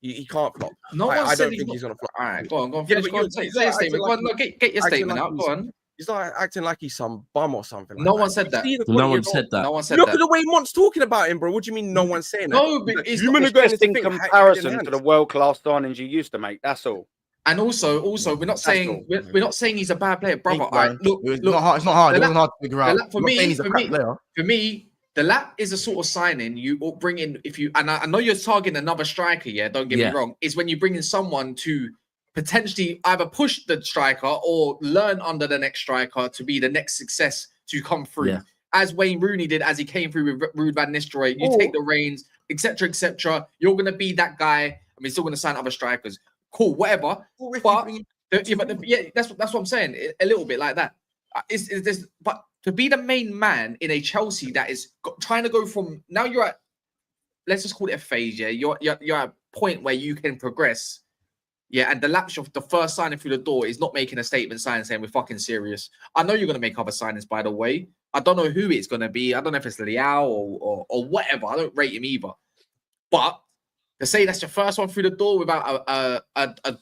He can't flop. I don't think he's gonna flop. All right, go on. Say your statement. Go on, get your statement out. Go on. He's like acting like he's some bum or something. No one said that. No one said that. Look at the way Mont's talking about him, bro. What do you mean no one's saying that? No, but it's just in comparison to the world-class signings you used to make. That's all. And also, we're not saying he's a bad player, brother. Look, it's not hard. It's not hard to figure out. For me, Delap is a sort of signing you bring in and I know you're targeting another striker. Yeah, don't get me wrong. Is when you bring in someone to potentially either push the striker or learn under the next striker to be the next success to come through. Yeah. As Wayne Rooney did, as he came through with Ruud van Nistelrooy, you take the reins, etc., etc. You're gonna be that guy. I mean, still gonna sign other strikers. Cool, whatever. But that's what I'm saying. A little bit like that. But to be the main man in a Chelsea that is trying to go from now, you're at, let's just call it a phase. Yeah, you're at a point where you can progress. Yeah, and the first signing through the door is not making a statement sign saying we're fucking serious. I know you're gonna make other signings, by the way. I don't know who it's gonna be. I don't know if it's Lyon or whatever. I don't rate him either. But to say that's your first one through the door without a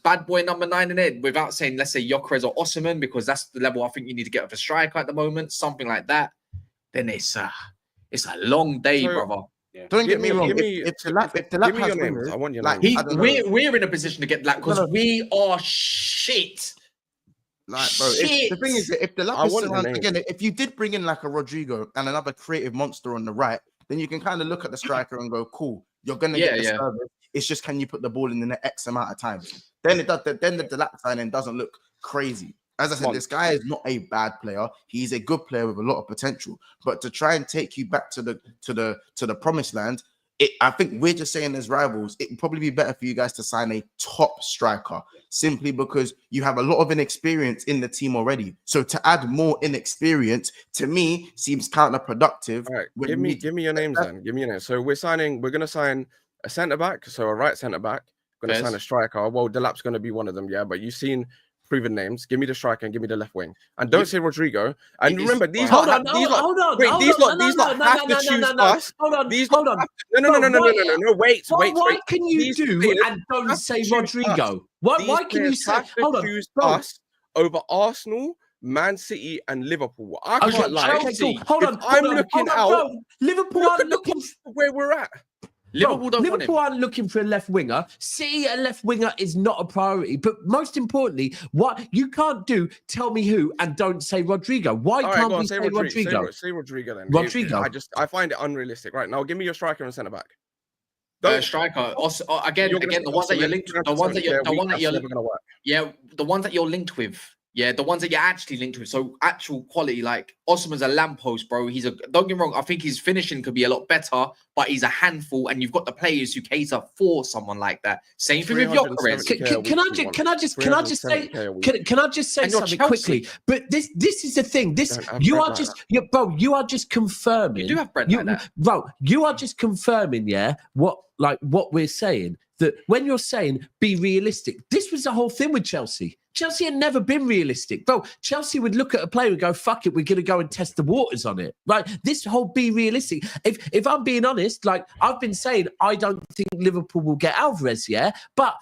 bad boy number 9 in it, without saying, let's say, Gyokeres or Osman, because that's the level I think you need to get with a striker at the moment, something like that, then it's a long day, brother. Yeah. Don't get me wrong. give me- If Delap give has me your names. winners, I want your like, names. I don't know. We're in a position to get Delap because No, no. we are shit. Like, bro, the thing is, that if the I Delap is want the surrounded, names. again, if you did bring in like a Rodrigo and another creative monster on the right, then you can kind of look at the striker and go, cool, you're gonna get the service. It's just, can you put the ball in the net X amount of times? Then it does. Then the Delap signing doesn't look crazy. As I said, this guy is not a bad player. He's a good player with a lot of potential. But to try and take you back to the promised land, I think we're just saying as rivals, it would probably be better for you guys to sign a top striker, simply because you have a lot of inexperience in the team already. So to add more inexperience, to me, seems counterproductive. All right, give me your names then. Give me your names. So we're going to sign a centre back, so a right centre back. We're going to sign a striker. Well, Delap's going to be one of them, yeah. But you've seen proven names. Give me the striker and give me the left wing. And don't say Rodrigo. And remember, these Hold lot have to choose us. Hold on. No, wait. Why can you These do players and don't have say to choose Rodrigo? Why can you say? have to Hold on, choose bro. us over Arsenal, Man City, and Liverpool? I Okay, can't lie. Chelsea. Hold on. I'm looking out. Bro. Liverpool Look aren't at the looking. cost of where we're at. Liverpool aren't looking for a left winger. City, a left winger is not a priority. But most importantly, what you can't do, tell me who, and don't say Rodrigo. Why can't we say Rodrigo? Say Rodrigo then. Rodrigo. I find it unrealistic. Right now, give me your striker and centre back. Striker. Again, the ones that you're linked, the ones that you're linked with. Yeah, the ones that you're actually linked with. So actual quality, like Osman's a lamppost, bro. Don't get me wrong. I think his finishing could be a lot better, but he's a handful, and you've got the players who cater for someone like that. Same thing with Gyokeres. Can I just say something quickly? But this is the thing. You are just confirming. You do have bread like that, bro. You are just confirming, what we're saying. That when you're saying be realistic, this was the whole thing with Chelsea. Chelsea had never been realistic. Bro, Chelsea would look at a player and go, fuck it, we're going to go and test the waters on it. Right? This whole be realistic. If I'm being honest, like I've been saying, I don't think Liverpool will get Alvarez, but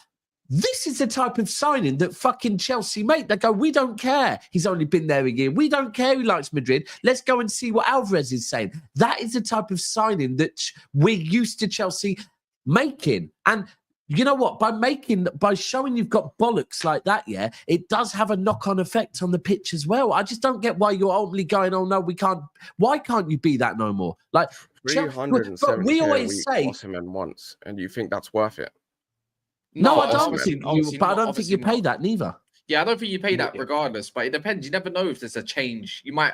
this is the type of signing that fucking Chelsea make. They go, we don't care. He's only been there a year. We don't care who likes Madrid. Let's go and see what Alvarez is saying. That is the type of signing that we're used to Chelsea making. And you know what? By showing you've got bollocks like that, it does have a knock-on effect on the pitch as well. I just don't get why you're ultimately going, oh no, we can't. Why can't you be that no more? Like 370. We always say Osimhen once, and you think that's worth it? No, I don't think you. But I don't think you pay that neither. Yeah, I don't think you pay that regardless. But it depends. You never know if there's a change. You might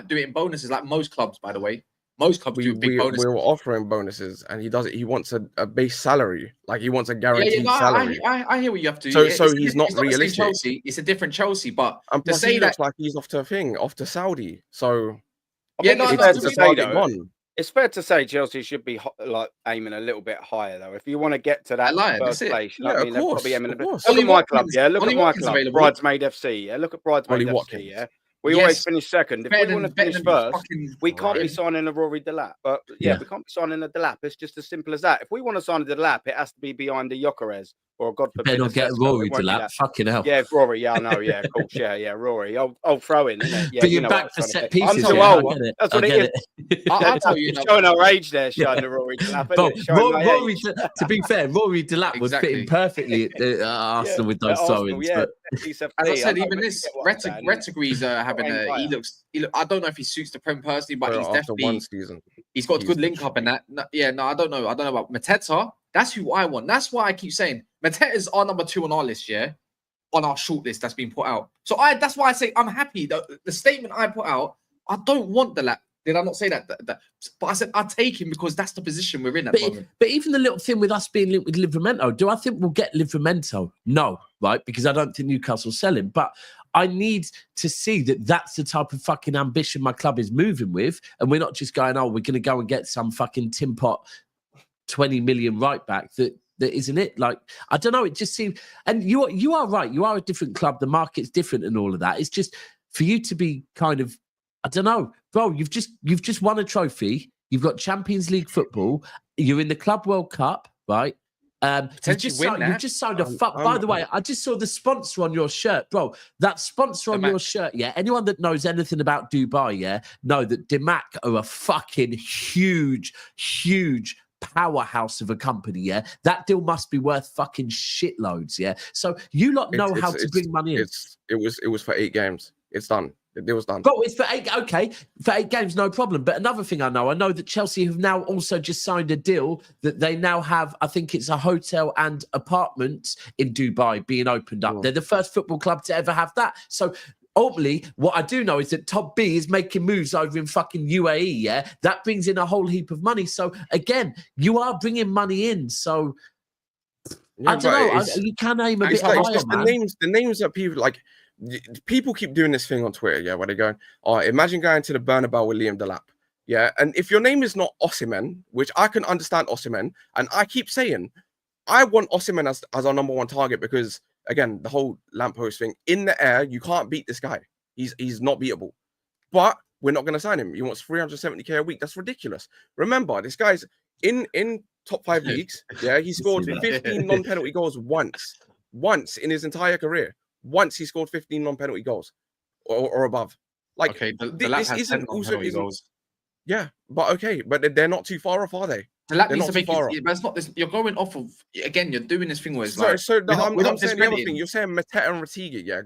do it in bonuses, like most clubs, by the way. Most clubs do big bonuses. We were offering bonuses, and he does it. He wants a base salary, like he wants a guaranteed salary. I hear what you have to. So he's not realistic. Chelsea, it's a different Chelsea, but to say that, looks like he's off to Saudi. So it's fair to say Chelsea should be like aiming a little bit higher though. If you want to get to that first place, they're probably aiming a bit. Look at my club, Look at my club, Bridesmaid FC. Look at Bridesmaid FC. We always finish second. If we want to finish first, we can't be signing a Rory Delap. But we can't be signing a Delap. It's just as simple as that. If we want to sign a Delap, it has to be behind the Gyokeres or God forbid. Better not get Rory Delap. Fucking hell. Yeah, Rory. Yeah, I know. Yeah, cool. Yeah, Rory. I'll throw in. But you're back for set pieces. I'm too old. That's what it is. I'll tell you. Showing our age there, showing the Rory Delap. Rory, to be fair, Rory Delap would fit in perfectly at Arsenal with those sirens. But as I said, even this Retegree's having a. He looks. I don't know if he suits the Prem personally, but he's definitely. One season, he's got a good link up in that. I don't know. I don't know about Mateta. That's who I want. That's why I keep saying Mateta's our number 2 on our list. On our short list that's been put out. So that's why I say I'm happy. The statement I put out. I don't want the lap. Did I not say that? But I said I'll take him because that's the position we're in at the moment. But even the little thing with us being linked with Livramento, do I think we'll get Livramento? No, right? Because I don't think Newcastle sell him. But I need to see that that's the type of fucking ambition my club is moving with. And we're not just going, we're going to go and get some fucking tin pot 20 million right back that isn't it. Like, I don't know. It just seems, and you are right. You are a different club. The market's different and all of that. It's just for you to be kind of, I don't know, bro, you've just won a trophy. You've got Champions League football. You're in the Club World Cup, right? Potentially You've just signed a fuck. By the way, I just saw the sponsor on your shirt, bro. That sponsor on your shirt, yeah. Anyone that knows anything about Dubai, yeah, know that Demac are a fucking huge powerhouse of a company, yeah. That deal must be worth fucking shitloads, yeah. So you lot know how to bring money in. It was for 8 games. It's done. The deal was done. Bro, it's for 8. Okay, for 8 games, no problem. But another thing I know that Chelsea have now also just signed a deal that they now have. I think it's a hotel and apartments in Dubai being opened up. They're the first football club to ever have that. So ultimately, what I do know is that Top B is making moves over in fucking UAE. Yeah, that brings in a whole heap of money. So again, you are bringing money in. So I don't know. You can aim a bit higher, man. The names that people like. People keep doing this thing on Twitter, yeah, where they're going, oh, imagine going to the Bernabeu with Liam Delap, yeah, and if your name is not Osimhen, which I can understand Osimhen, and I keep saying, I want Osimhen as our number 1 target because, again, the whole lamppost thing, in the air, you can't beat this guy. He's not beatable. But we're not going to sign him. He wants 370k a week. That's ridiculous. Remember, this guy's in top 5 leagues, yeah, he scored 15 non-penalty goals once in his entire career. Once he scored 15 non-penalty goals or above. Like, okay, this isn't also goals. Yeah, but they're not too far off, are they? Delap needs to make it, but it's not this. You're going off of, again, you're doing this thing where it's I'm saying the other thing. You're saying Mateta and Ratigi, yeah.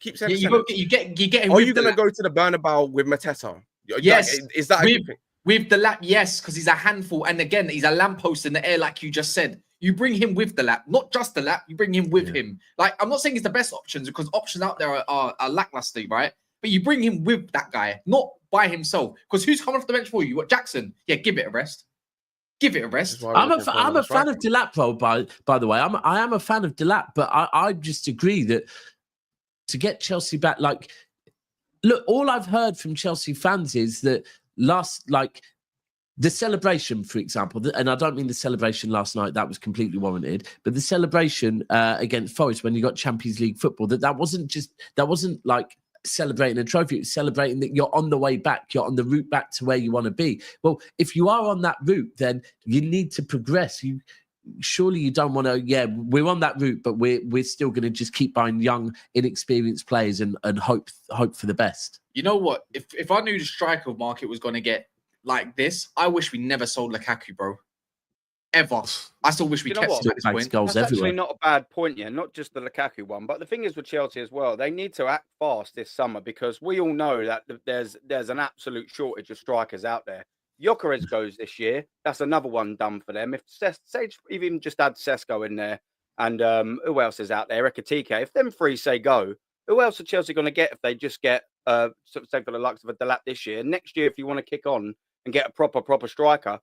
Keep saying you get him. Are you going to go to the Bernabeu with Mateta? Yes. Is that a good thing? With Delap, yes, because he's a handful. And again, he's a lamppost in the air, like you just said. You bring him with Delap, not just Delap. You bring him with him. Like, I'm not saying he's the best options because options out there are lackluster, right? But you bring him with that guy, not by himself. Because who's coming off the bench for you? You got Jackson. Yeah, give it a rest. Give it a rest. I'm a fan of Delap, bro. By the way, I am a fan of Delap, but I just agree that to get Chelsea back, like, look, all I've heard from Chelsea fans is that the celebration, for example, and I don't mean the celebration last night, that was completely warranted, but the celebration against Forest when you got Champions League football, that wasn't like celebrating a trophy, it was celebrating that you're on the way back, you're on the route back to where you want to be. Well, if you are on that route, then you need to progress. Surely you don't want to, we're on that route, but we're still going to just keep buying young, inexperienced players and hope for the best. You know what? If I knew the striker market was going to get like this, I wish we never sold Lukaku, bro. Ever. I still wish we kept him at this point. Goals That's everywhere. actually not a bad point, yeah. Not just the Lukaku one, but the thing is with Chelsea as well, they need to act fast this summer because we all know that there's an absolute shortage of strikers out there. Gyokeres goes this year. That's another one done for them. If Sage even just add Sesko in there, and who else is out there? Ekatike. If them 3 say go, who else are Chelsea going to get if they just get say for the likes of a Delap this year? Next year, if you want to kick on and get a proper striker,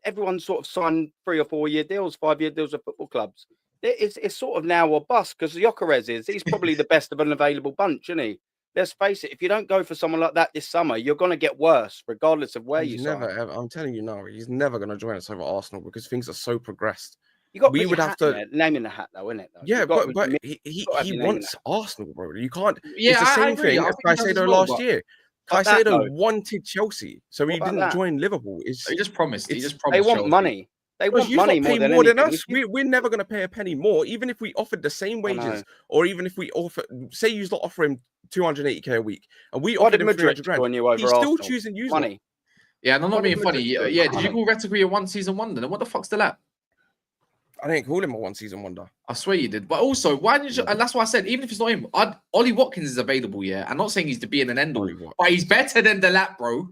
everyone's sort of signed 3 or 4 year deals, 5-year deals with football clubs. It's sort of now or bust because Gyokeres he's probably the best of an available bunch, isn't he? Let's face it, if you don't go for someone like that this summer, you're going to get worse, regardless of where you sign. I'm telling you now, he's never going to join us over Arsenal because things are so progressed. We would have to name in the hat, though, isn't it? Though? Yeah, but he wants Arsenal, bro. You can't. Yeah, it's the same thing as Caicedo last year. Caicedo wanted Chelsea, so he didn't join Liverpool. He just promised. They want Chelsea. Money. They want money more than us. We're never going to pay a penny more, even if we offered the same wages, or even if we offer, say, you not offer him 280k a week, and we offered him 300 grand. He's still choosing money. Yeah, and I'm not being funny. Yeah, did you call Retegui a 1-season wonder? Then what the fuck's Delap? I didn't call him a 1-season wonder. I swear you did. But also, why didn't you? And that's why I said, even if it's not him, Ollie Watkins is available. Yeah, I'm not saying he's to be in an end all, but he's better than Delap, bro.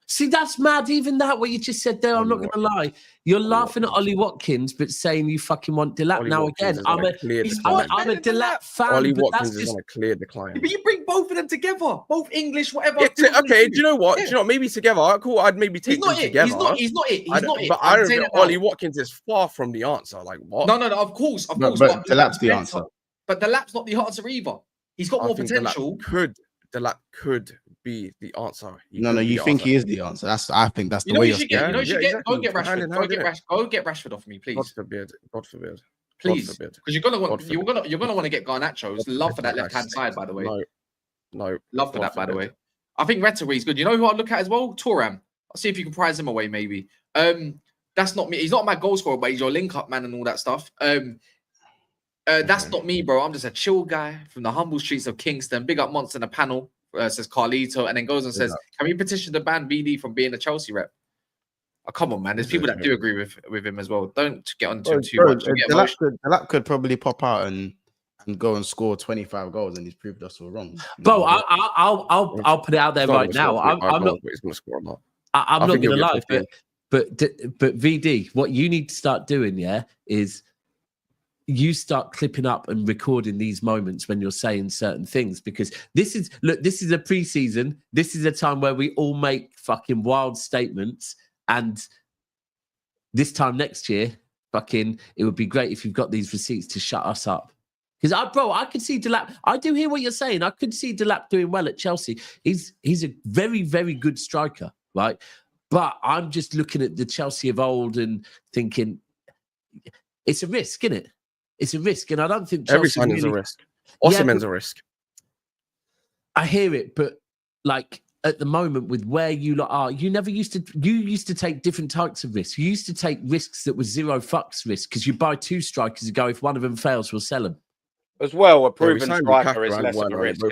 See, that's mad. Even that, what you just said there, I'm not going to lie. You're laughing at Ollie Watkins, but saying you fucking want Delap. Now, again, I'm a Delap fan. Ollie Watkins is on a clear decline. But you bring both of them together, both English, whatever. Yeah, okay, do you know what? Yeah. Do you know, maybe together. Cool, I'd maybe take them together. He's not it. But I don't think Ollie Watkins is far from the answer. Like, what? No, of course. But Delap's the answer. But Delap's not the answer either. He's got more potential. Delap could be the answer. You think he is the answer? I think that's the way you're getting. You know, you get. Go get Rashford. Go get Rashford off me, please. God forbid. Please, because you're gonna want to get Garnacho. Love for that left hand side, by the way. No. Love for that, by the way. I think Retegui is good. You know who I'd look at as well? Thuram. I'll see if you can prize him away, maybe. That's not me. He's not my goal scorer, but he's your link-up man and all that stuff. That's not me, bro. I'm just a chill guy from the humble streets of Kingston. Big up Monster in the panel, says Carlito, and then goes and says, can we petition the ban VD from being a Chelsea rep? Oh, come on, man. There's people that do agree with him as well. Don't get on to him too much. Delap could probably pop out and go and score 25 goals, and he's proved us all wrong. Bro, I'll put it out there right now. I'm not. He's going to score a lot. I'm not going to lie, but VD, what you need to start doing, is you start clipping up and recording these moments when you're saying certain things, because this is a preseason. This is a time where we all make fucking wild statements, and this time next year, it would be great if you've got these receipts to shut us up. Because I could see Delap. I do hear what you're saying. I could see Delap doing well at Chelsea. He's a very, very good striker, right? But I'm just looking at the Chelsea of old and thinking it's a risk, isn't it? It's a risk, and I don't think Chelsea every sign is a risk. Osimhen's a risk. I hear it, but like at the moment with where you lot are, you used to take different types of risks. You used to take risks that were zero fucks risk, because you buy 2 strikers and go, if one of them fails, we'll sell them. As well, a proven striker is less of a risk.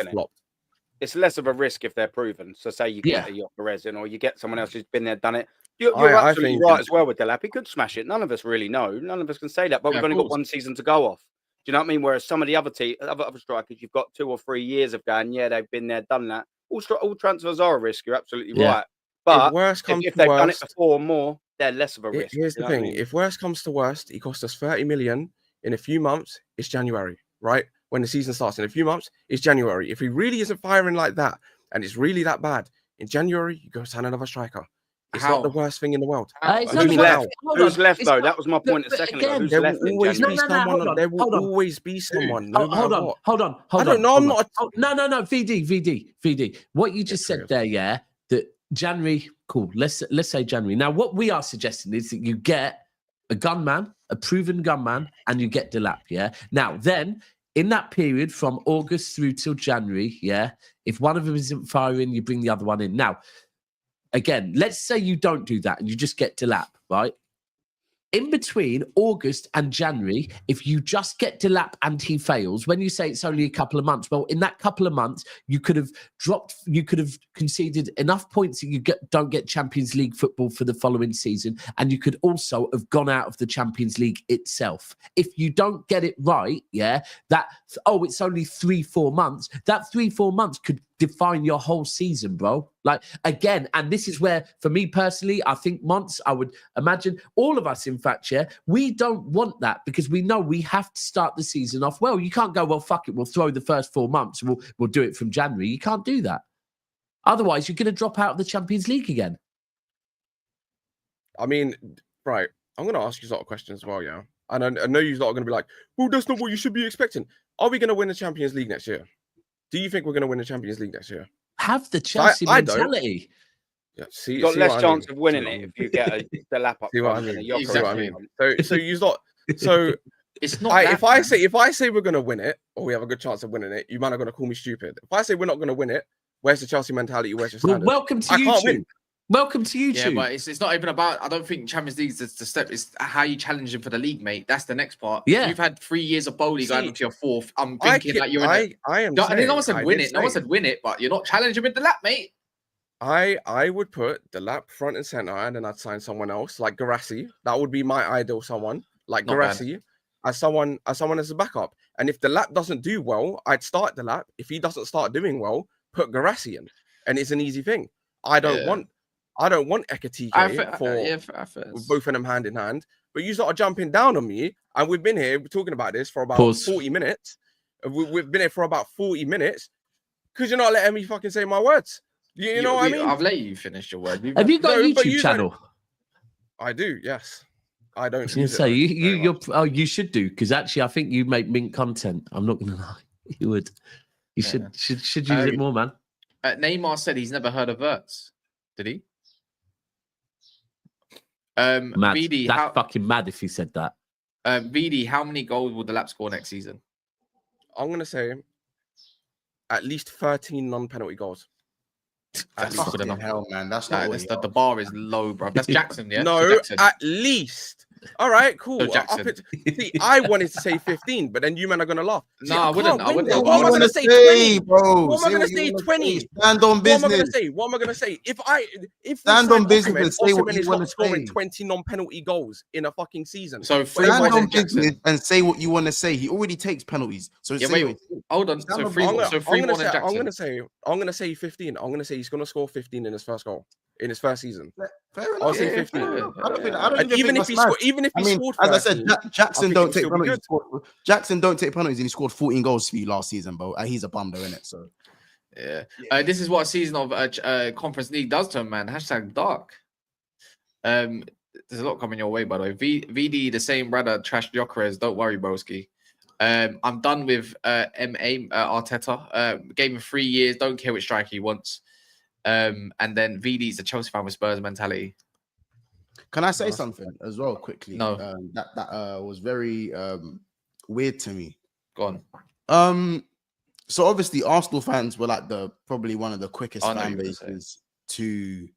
It's less of a risk if they're proven. So say you get a Gyokeres in, or you get someone else who's been there, done it. You're absolutely right as well with Delap. He could smash it. None of us really know. None of us can say that, but we've only got 1 season to go off. Do you know what I mean? Whereas some of the other strikers, you've got 2 or 3 years of going, they've been there, done that. All transfers are a risk. You're absolutely right. But if they've done it before or more, they're less of a risk. Here's the thing. If worst comes to worst, he cost us 30 million in a few months. It's January, right? When the season starts in a few months, it's January. If he really isn't firing like that, and it's really that bad, in January, you go sign another striker. It's not the worst thing in the world. Who's left, though? That was my point a second ago. Who's left? There will always be someone. Hold on. I don't know. I'm not. No. VD. What you just said there, that January, cool. Let's say January. Now, what we are suggesting is that you get a gunman, a proven gunman, and you get Delap. Now, then, in that period from August through till January, if one of them isn't firing, you bring the other one in. Now, again, let's say you don't do that and you just get Delap, right? In between August and January, if you just get Delap and he fails, when you say it's only a couple of months, well, in that couple of months, you could have conceded enough points that you don't get Champions League football for the following season, and you could also have gone out of the Champions League itself. If you don't get it right, it's only 3-4 months. That 3-4 months could define your whole season, bro. Like, again, and this is where, for me personally, I think months, I would imagine all of us, in fact, we don't want that, because we know we have to start the season off well. You can't go, well, fuck it, we'll throw the first 4 months, we'll do it from January. You can't do that. Otherwise, you're going to drop out of the Champions League again. I mean, right, I'm going to ask you a lot of questions as well, and I know you're not going to be like, well, that's not what you should be expecting. Are we going to win the Champions League next year? Do you think we're going to win the Champions League next year? Have the Chelsea mentality. You've got less chance of winning it if you get the lap up. See what I mean? Exactly what I mean. So you lot. So it's not. If I say we're going to win it, or we have a good chance of winning it, you man are going to call me stupid. If I say we're not going to win it, where's the Chelsea mentality? Where's your standard? Welcome to YouTube. Welcome to YouTube. Yeah, but it's not even about. I don't think Champions League is the step. It's how you challenge him for the league, mate. That's the next part. Yeah, you've had 3 years of bowling going into your 4th. I'm thinking that you're. I am. No one said win it. No one said win it, but you're not challenging with the lap, mate. I would put the lap front and center, and then I'd sign someone else like Garassi. That would be my ideal someone like Garassi as someone as a backup. And if the lap doesn't do well, I'd start the lap. If he doesn't start doing well, put Garassi in, and it's an easy thing. I don't want Ekatike for both of them hand in hand. But you start jumping down on me, and we've been here talking about this for about 40 minutes. We've been here for about 40 minutes because you're not letting me fucking say my words. You know what I mean? I've let you finish your word. Have you got a YouTube channel? I do, yes. I don't. I was going to say you should do, because actually I think you make mint content. I'm not going to lie, you would. You should use it more, man. Neymar said he's never heard of Verts. Did he? Mad. VD, that's fucking mad if he said that. VD, how many goals will the Lap score next season? I'm going to say at least 13 non-penalty goals. That's Fucking good enough. hell, man. That's not That's the bar is low, bro. That's Jackson, yeah. No, So Jackson. at least. All right, cool. So Jackson. See, I wanted to say 15, but then you men are gonna laugh. See, No, I wouldn't. can't win I that. wouldn't. What am I gonna say? 20, bro? What am I gonna what you say? wanna 20. say. Stand on What am I gonna business. say? What am I gonna say? If we Stand sign on business Osimhen, and say what Osimhen you is wanna not scoring say. 20 non-penalty goals in a fucking season. So Wait, Frimpong Stand and on business Jackson. and say what you want to say. He already takes penalties. So Yeah, say wait, what- hold on. Stand So on Frimpong, business. and Jackson. I'm gonna say 15. I'm gonna say he's gonna score 15 in his first goal in his first season. Fair enough. I'll say yeah, 15. fair enough. I don't And even think that's mad. even if he I mean, scored, as I said, 13, I Jackson think don't it'll take still be penalties. good. Jackson don't take penalties, and he scored 14 goals for you last season, bro. He's a bum, though, innit? So Yeah. This is what a season of Conference League does to him, man. Hashtag dark. There's a lot coming your way, by the way. VD, the same brother, trash Gyokeres. Don't worry, broski. I'm done with MA Arteta. Gave him 3 years. Don't care which striker he wants. And then VD's a Chelsea fan with Spurs mentality. can I say something as well quickly? No. That was very weird to me. Go on. So obviously Arsenal fans were like probably one of the quickest I know fan you were gonna say. bases to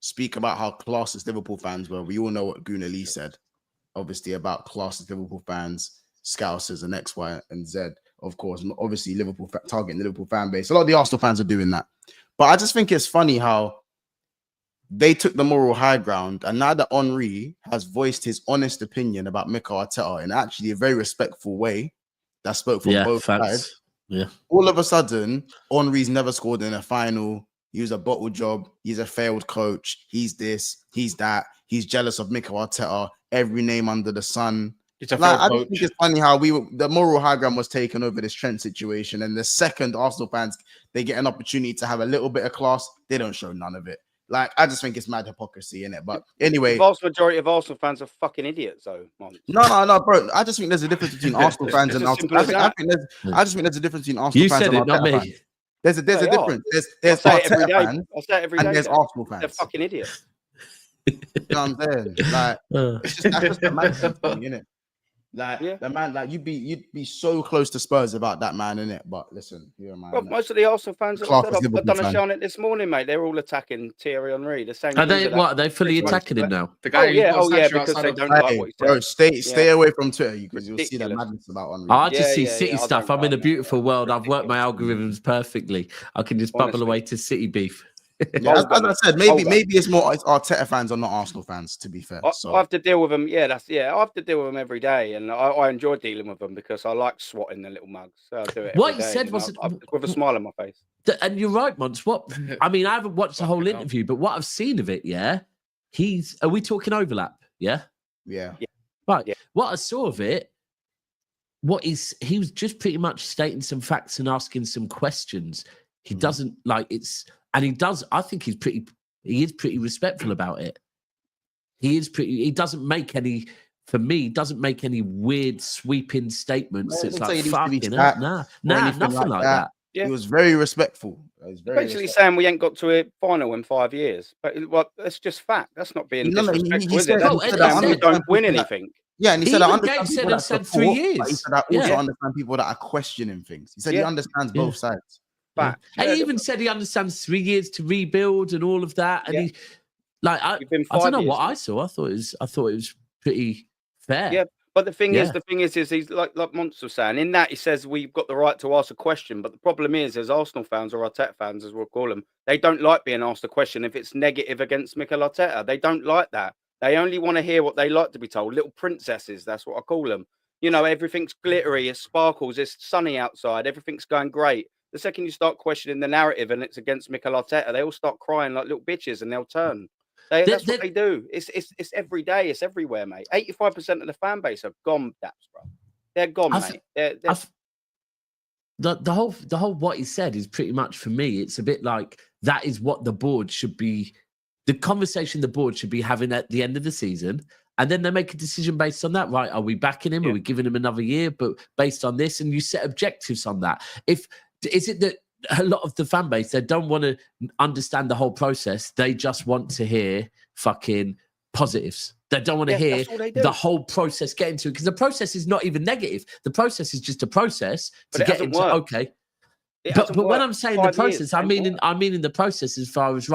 speak about how classist Liverpool fans were. We all know what Gunnar Lee said, obviously, about classist Liverpool fans, Scousers and X, Y, and Z. Of course, obviously Liverpool targeting the Liverpool fan base. A lot of the Arsenal fans are doing that, but I just think it's funny how they took the moral high ground, and now that Henry has voiced his honest opinion about Mikel Arteta in actually a very respectful way, that spoke from both sides. Yeah. All of a sudden, Henry's never scored in a final. He was a bottle job. He's a failed coach. He's this. He's that. He's jealous of Mikel Arteta. Every name under the sun. It's a Like, I failed just think coach. it's funny how the moral high ground was taken over this Trent situation, and the second Arsenal fans they get an opportunity to have a little bit of class, they don't show none of it. Like, I just think it's mad hypocrisy in it. But anyway, The vast majority of Arsenal fans are fucking idiots, though. Mons. no, bro. I just think there's a difference between Arsenal fans and It's as Arsenal. simple as that. I just think there's a difference between Arsenal You fans said and it, not Arteta me. fans. There's a They are. difference. There's I say it every Arteta day. fans I say it every day. and there's They're- Arsenal They're fans. fucking idiots. You know what I'm saying? Like, that's just the man thing, innit? Like, Yeah. the man, like you'd be so close to Spurs about that man, innit? But listen, you're a man. Well, innit? most of the Arsenal fans, Clark is I've Liverpool done a fan. show on it this morning, mate. They're all attacking Thierry Henry. The same. Are they geezer what? Are that- they fully pretty much- attacking him now? The guy who got a statue because outside they of- don't like Hey, what he bro, said. stay away from Twitter because you'll see the Ridiculous. madness about Henry. I just see Yeah, City I stuff. don't I'm in a like that. beautiful world. I've worked my algorithms perfectly. I can just bubble Honestly. away to City beef. Yeah, as I said, Hold on. maybe it's more Arteta fans or not Arsenal fans. To be fair, I so have to deal with them. I have to deal with them every day, and I enjoy dealing with them because I like swatting the little mugs. So I do it. What every he day, said you know, was- with a smile on my face. And you're right, Mons. What I mean, I haven't watched the whole Fucking hell. interview, but what I've seen of it, yeah, are we talking overlap? Yeah. yeah. Right. Yeah. What I saw of it, he was just pretty much stating some facts and asking some questions. He doesn't like it's, and he does. I think he is pretty respectful about it. He doesn't make any, for me, doesn't make any weird sweeping statements. No, It's he didn't say like he needs to be fucking sacked hell, or nah, anything nothing like that. Yeah. He was very respectful. He was very Basically respectful. saying we ain't got to a final in 5 years, but that's just fact. That's not being No, he disrespectful, is said- it? That's No, just and saying he we said- don't win that- anything. Yeah, and he said, Even I understand Gabe said people he that said support, 3 years. but he said, I also Yeah. understand people that are questioning things. He said he Yeah. understands Yeah. both sides. Fact. And Yeah, he even said he understands 3 years to rebuild and all of that. And Yeah. he, like, You've been I don't 5 know years what now. I saw. I thought it was pretty fair. Yeah. But the thing Yeah. is he's like Monts was saying, in that he says we've got the right to ask a question. But the problem is, as Arsenal fans or Arteta fans, as we'll call them, they don't like being asked a question if it's negative against Mikel Arteta. They don't like that. They only want to hear what they like to be told. Little princesses, that's what I call them. You know, everything's glittery, it sparkles, it's sunny outside, everything's going great. The second you start questioning the narrative and it's against Mikel Arteta, they all start crying like little bitches and they'll turn. That's what they do. It's every day. It's everywhere, mate. 85% of the fan base are gone, Daps, bro. They're gone, mate. They're The whole what he said is pretty much, for me, it's a bit like that is what the board should be, the conversation the board should be having at the end of the season. And then they make a decision based on that, right? Are we backing him? Yeah. Are we giving him another year? But based on this, and you set objectives on that. Is it that a lot of the fan base, they don't want to understand the whole process. They just want to hear fucking positives. They don't want to hear that's all they do. the whole process getting to it, because the process is not even negative. The process is just a process But to it get hasn't into, worked. okay. But when I'm saying the process, I mean in the process as far as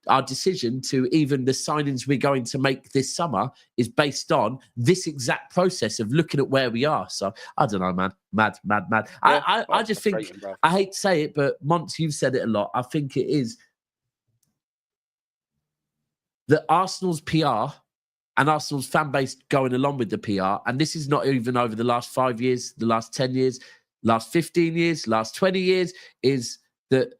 our decision to even the signings we're going to make this summer is based on this exact process of looking at where we are. So I don't know, man, mad. Yeah, I just think I hate to say it, but Monts, you've said it a lot. I think it is that Arsenal's PR and Arsenal's fan base going along with the PR, and this is not even over the last 5 years, the last 10 years. Last 15 years, last 20 years, is that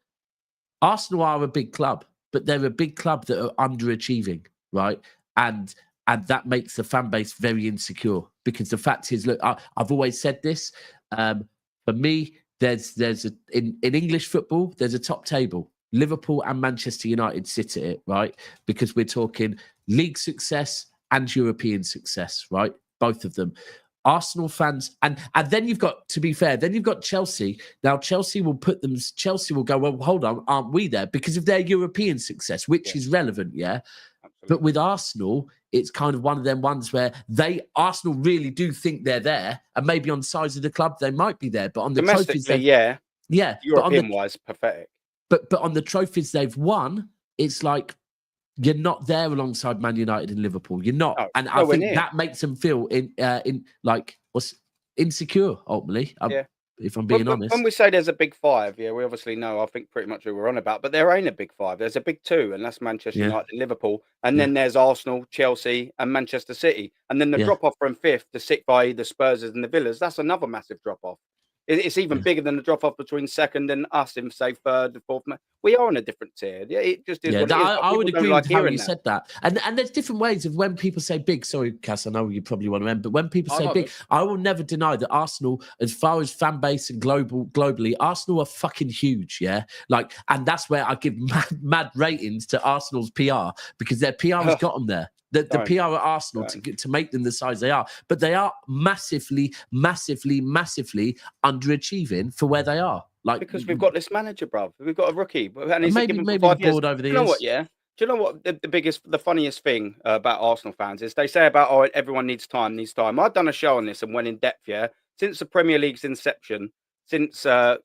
Arsenal are a big club, but they're a big club that are underachieving, right? And that makes the fan base very insecure, because the fact is, look, I've always said this. For me, there's in English football, there's a top table. Liverpool and Manchester United sit at it, right? Because we're talking league success and European success, right? Both of them. Arsenal fans, and then you've got, to be fair, then you've got Chelsea. Now Chelsea will go, well, hold on, aren't we there? Because of their European success, which is relevant, yeah. Absolutely. But with Arsenal, it's kind of one of them ones where Arsenal really do think they're there, and maybe on the size of the club they might be there, but on the trophies, yeah, European-wise, pathetic. But on the trophies they've won, it's like, you're not there alongside Man United and Liverpool. You're not, and I think that makes them feel insecure. Ultimately, if I'm being honest. When we say there's a big five, we obviously know. I think pretty much who we're on about, but there ain't a big five. There's a big two, and that's Manchester United and Liverpool, and then there's Arsenal, Chelsea, and Manchester City, and then the drop off from fifth to sixth by the Spurs and the Villas. That's another massive drop off. It's even bigger than the drop off between second and us in, say, third and fourth. We are in a different tier. It just is. What it is. I would agree with how you said that. And there's different ways of when people say big. Sorry, Cass, I know you probably want to end, but when people say big, I will never deny that Arsenal, as far as fan base and globally, Arsenal are fucking huge. Yeah, and that's where I give mad ratings to Arsenal's PR, because their PR has got them there. The PR at Arsenal to make them the size they are, but they are massively underachieving for where they are. Because we've got this manager, bruv. We've got a rookie, and he's maybe bored over the years. You know what? Yeah. Do you know what the funniest thing about Arsenal fans is? They say about everyone needs time. I've done a show on this and went in depth. Yeah, since the Premier League's inception, since Sir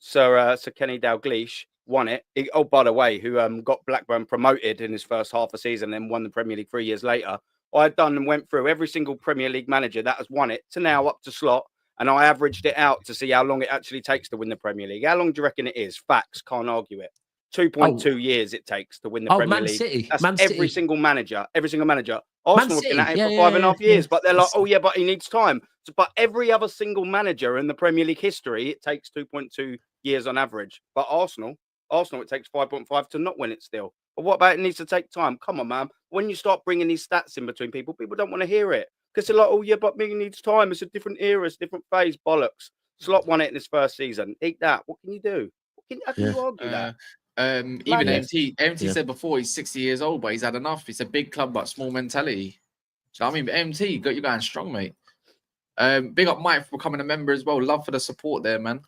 Kenny Dalglish won it. By the way, who got Blackburn promoted in his first half a season and then won the Premier League 3 years later. I done and went through every single Premier League manager that has won it to now up to Slot, and I averaged it out to see how long it actually takes to win the Premier League. How long do you reckon it is? Facts, can't argue it. 2.2 years it takes to win the Premier Man League. City. That's Man every City. single manager. Arsenal have been at it for 5.5 years, but they're like, but he needs time. But every other single manager in the Premier League history, it takes 2.2 years on average. But Arsenal, it takes 5.5 to not win it still. But what about it needs to take time? Come on, man. When you start bringing these stats in between people don't want to hear it. Because they're like, but it needs time. It's a different era. It's a different phase. Bollocks. Slot won it in his first season. Eat that. What can you do? How can you argue that? Even MT said before he's 60 years old, but he's had enough. It's a big club, but small mentality. So, but MT, you're going strong, mate. Big up Mike for becoming a member as well. Love for the support there, man.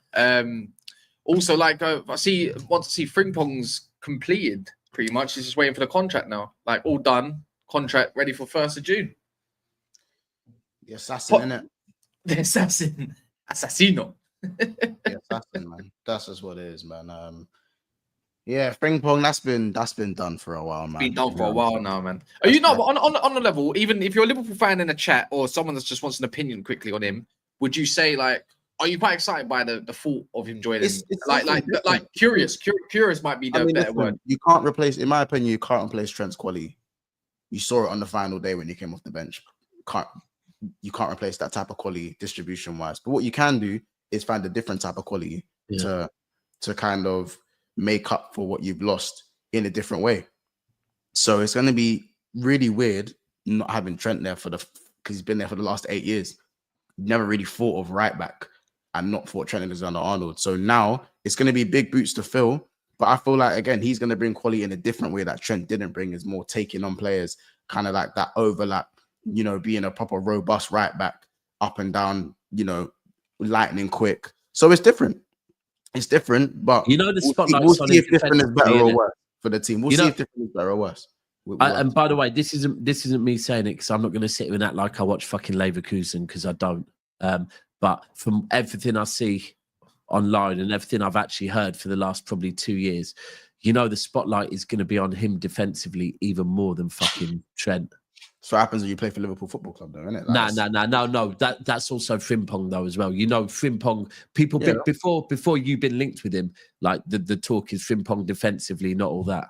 Also, I want to see Frimpong's completed. Pretty much, he's just waiting for the contract now. All done, contract ready for 1st of June. The assassin, innit? The assassin, assassino. The assassin, man. That's just what it is, man. Frimpong, that's been done for a while, man. Been done for a while now, man. Are you not on the level? Even if you're a Liverpool fan in a chat or someone that just wants an opinion quickly on him, would you say are you quite excited by the thought of him joining? It's curious. Curious might be the better word. You can't replace, in my opinion, you can't replace Trent's quality. You saw it on the final day when he came off the bench. You can't replace that type of quality distribution wise. But what you can do is find a different type of quality to kind of make up for what you've lost in a different way. So it's going to be really weird not having Trent there because he's been there for the last 8 years. Never really thought of right back and not thought Trent Alexander-Arnold. So now it's going to be big boots to fill. But I feel like, again, he's going to bring quality in a different way that Trent didn't bring, is more taking on players, kind of like that overlap, being a proper robust right back, up and down, lightning quick. So it's different. It's different, but the spotlight. We'll see if different is better or worse for the team. We'll see if different is better or worse. And by the way, this isn't me saying it, because I'm not going to sit here and act like I watch fucking Leverkusen, because I don't. But from everything I see online and everything I've actually heard for the last probably 2 years, you know, the spotlight is going to be on him defensively even more than fucking Trent. So what happens when you play for Liverpool Football Club, though, isn't it? No. That's also Frimpong though as well. You know, Frimpong. People before you've been linked with him, like the talk is Frimpong defensively, not all that.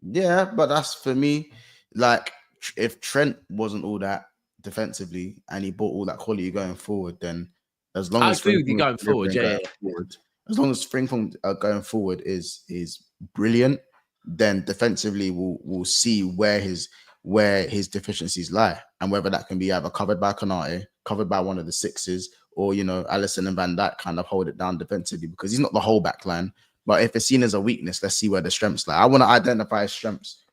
Yeah, but that's for me. Like, if Trent wasn't all that defensively and he brought all that quality going forward, then as long I as agree with you going forward, as long as Frimpong going forward is brilliant, then defensively we'll see where his deficiencies lie, and whether that can be either covered by Konate, covered by one of the sixes, or Alisson and Vdyk kind of hold it down defensively, because he's not the whole back line. But if it's seen as a weakness, let's see where the strengths lie. I want to identify his strengths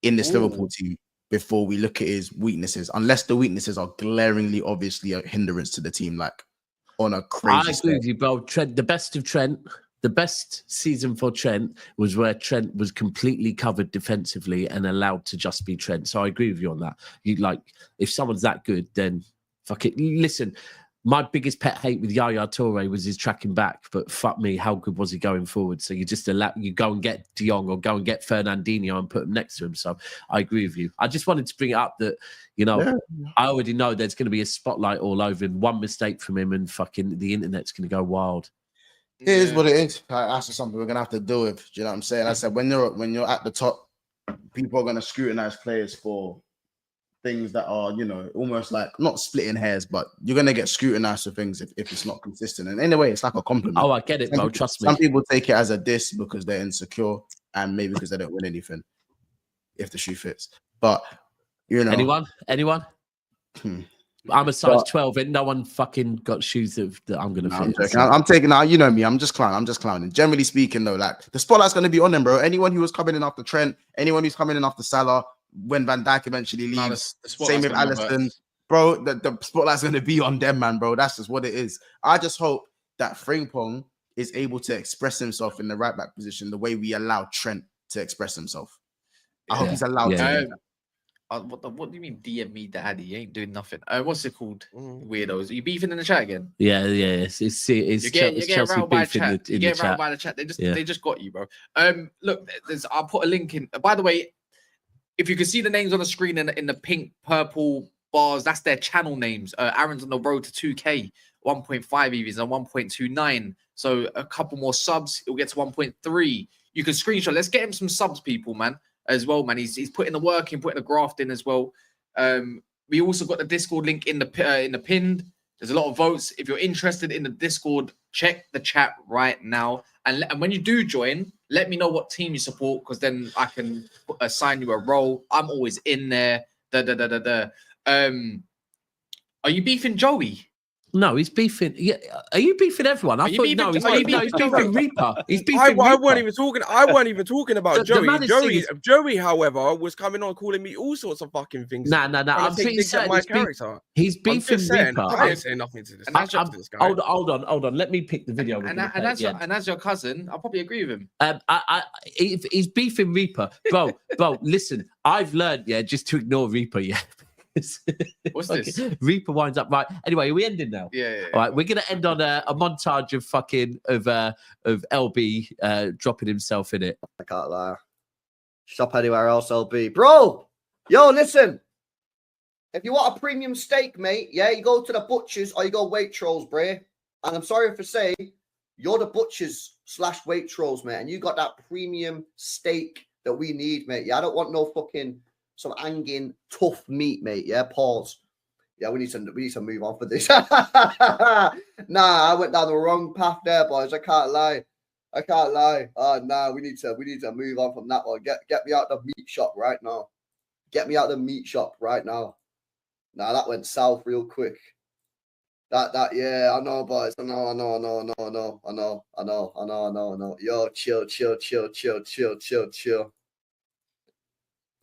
in this Liverpool team before we look at his weaknesses, unless the weaknesses are glaringly obviously a hindrance to the team, like on a crazy I agree with you, bro. Trent, the best season for Trent was where Trent was completely covered defensively and allowed to just be Trent. So I agree with you on that. If someone's that good, then fuck it. Listen, my biggest pet hate with Yaya Toure was his tracking back, but fuck me, how good was he going forward? So you go and get De Jong or go and get Fernandinho and put him next to him. So I agree with you. I just wanted to bring it up that, I already know there's going to be a spotlight all over him. One mistake from him and fucking the internet's going to go wild. It is what it is. That's just something we're gonna have to deal with. Do you know what I'm saying? I said when you're at the top, people are gonna scrutinize players for things that are, almost like not splitting hairs, but you're gonna get scrutinized for things if it's not consistent. And anyway, it's like a compliment. Oh, I get it, bro. Trust me. Some people take it as a diss because they're insecure and maybe because they don't win anything, if the shoe fits. But anyone? I'm a size 12 and no one fucking got shoes that I'm going to fit. I'm taking out, you know me, I'm just clowning. Generally speaking, though, like the spotlight's going to be on them, bro. Anyone who was coming in after Trent, anyone who's coming in after Salah, when Van Dijk eventually leaves, same with Alisson, bro, the spotlight's going to be on them, man, bro. That's just what it is. I just hope that Frimpong is able to express himself in the right back position the way we allow Trent to express himself. I hope he's allowed to do that. What do you mean DM me daddy? You ain't doing nothing. What's it called? Weirdos. Are you beefing in the chat again? Yeah. It's you're getting around by chat. You get around by the chat. They just got you, bro. Look, I'll put a link in. By the way, if you can see the names on the screen in the pink, purple bars, that's their channel names. Aaron's on the road to 2K, 1.5 EVs and 1.29. So a couple more subs, it'll get to 1.3. You can screenshot. Let's get him some subs, people, man. As well, man. He's putting the work in, putting the graft in as well. We also got the Discord link in the pinned. There's a lot of votes. If you're interested in the Discord, check the chat right now. And when you do join, let me know what team you support, because then I can assign you a role. I'm always in there. Are you beefing Joey? No, he's beefing. Yeah, are you beefing everyone? He's beefing Reaper. He's beefing I Reaper. weren't even talking about Joey. Joey, however, was coming on calling me all sorts of fucking things. Nah. I'm pretty certain my character. He's beefing Reaper. I ain't saying nothing to this. Hold on. Let me pick the video. And as your cousin, I'll probably agree with him. He's beefing Reaper, bro. Listen, I've learned, just to ignore Reaper, What's this? Reaper winds up right. Anyway, are we ending now? Yeah. All right, we're gonna end on a montage of LB dropping himself in it. I can't lie. Shop anywhere else, LB. Bro, yo, listen. If you want a premium steak, mate, you go to the butchers or you go Waitrose, bruh. And I'm sorry for saying, you're the butchers / Waitrose, mate, and you got that premium steak that we need, mate. I don't want no fucking some hanging tough meat, mate. Pause. We need to move on for this. Nah, I went down the wrong path there, boys. I can't lie. Oh nah, we need to move on from that one. Get me out the meat shop right now. Nah, that went south real quick. I know, boys. I know. Yo, chill.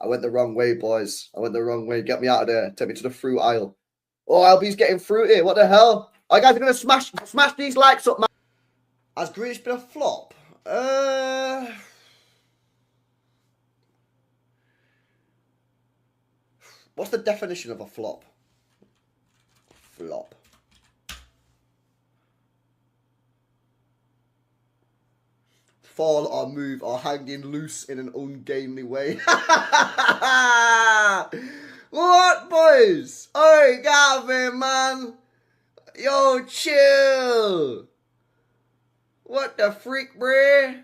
I went the wrong way, boys. Get me out of there. Take me to the fruit aisle. Oh, LB's getting fruity. What the hell? All right, guys, we're going to smash these likes up, man. Has Grealish been a flop? What's the definition of a flop? Flop. fall or move or hanging loose in an ungainly way. What, boys? Oi, Gavin, man. Yo, chill. What the freak, bruh?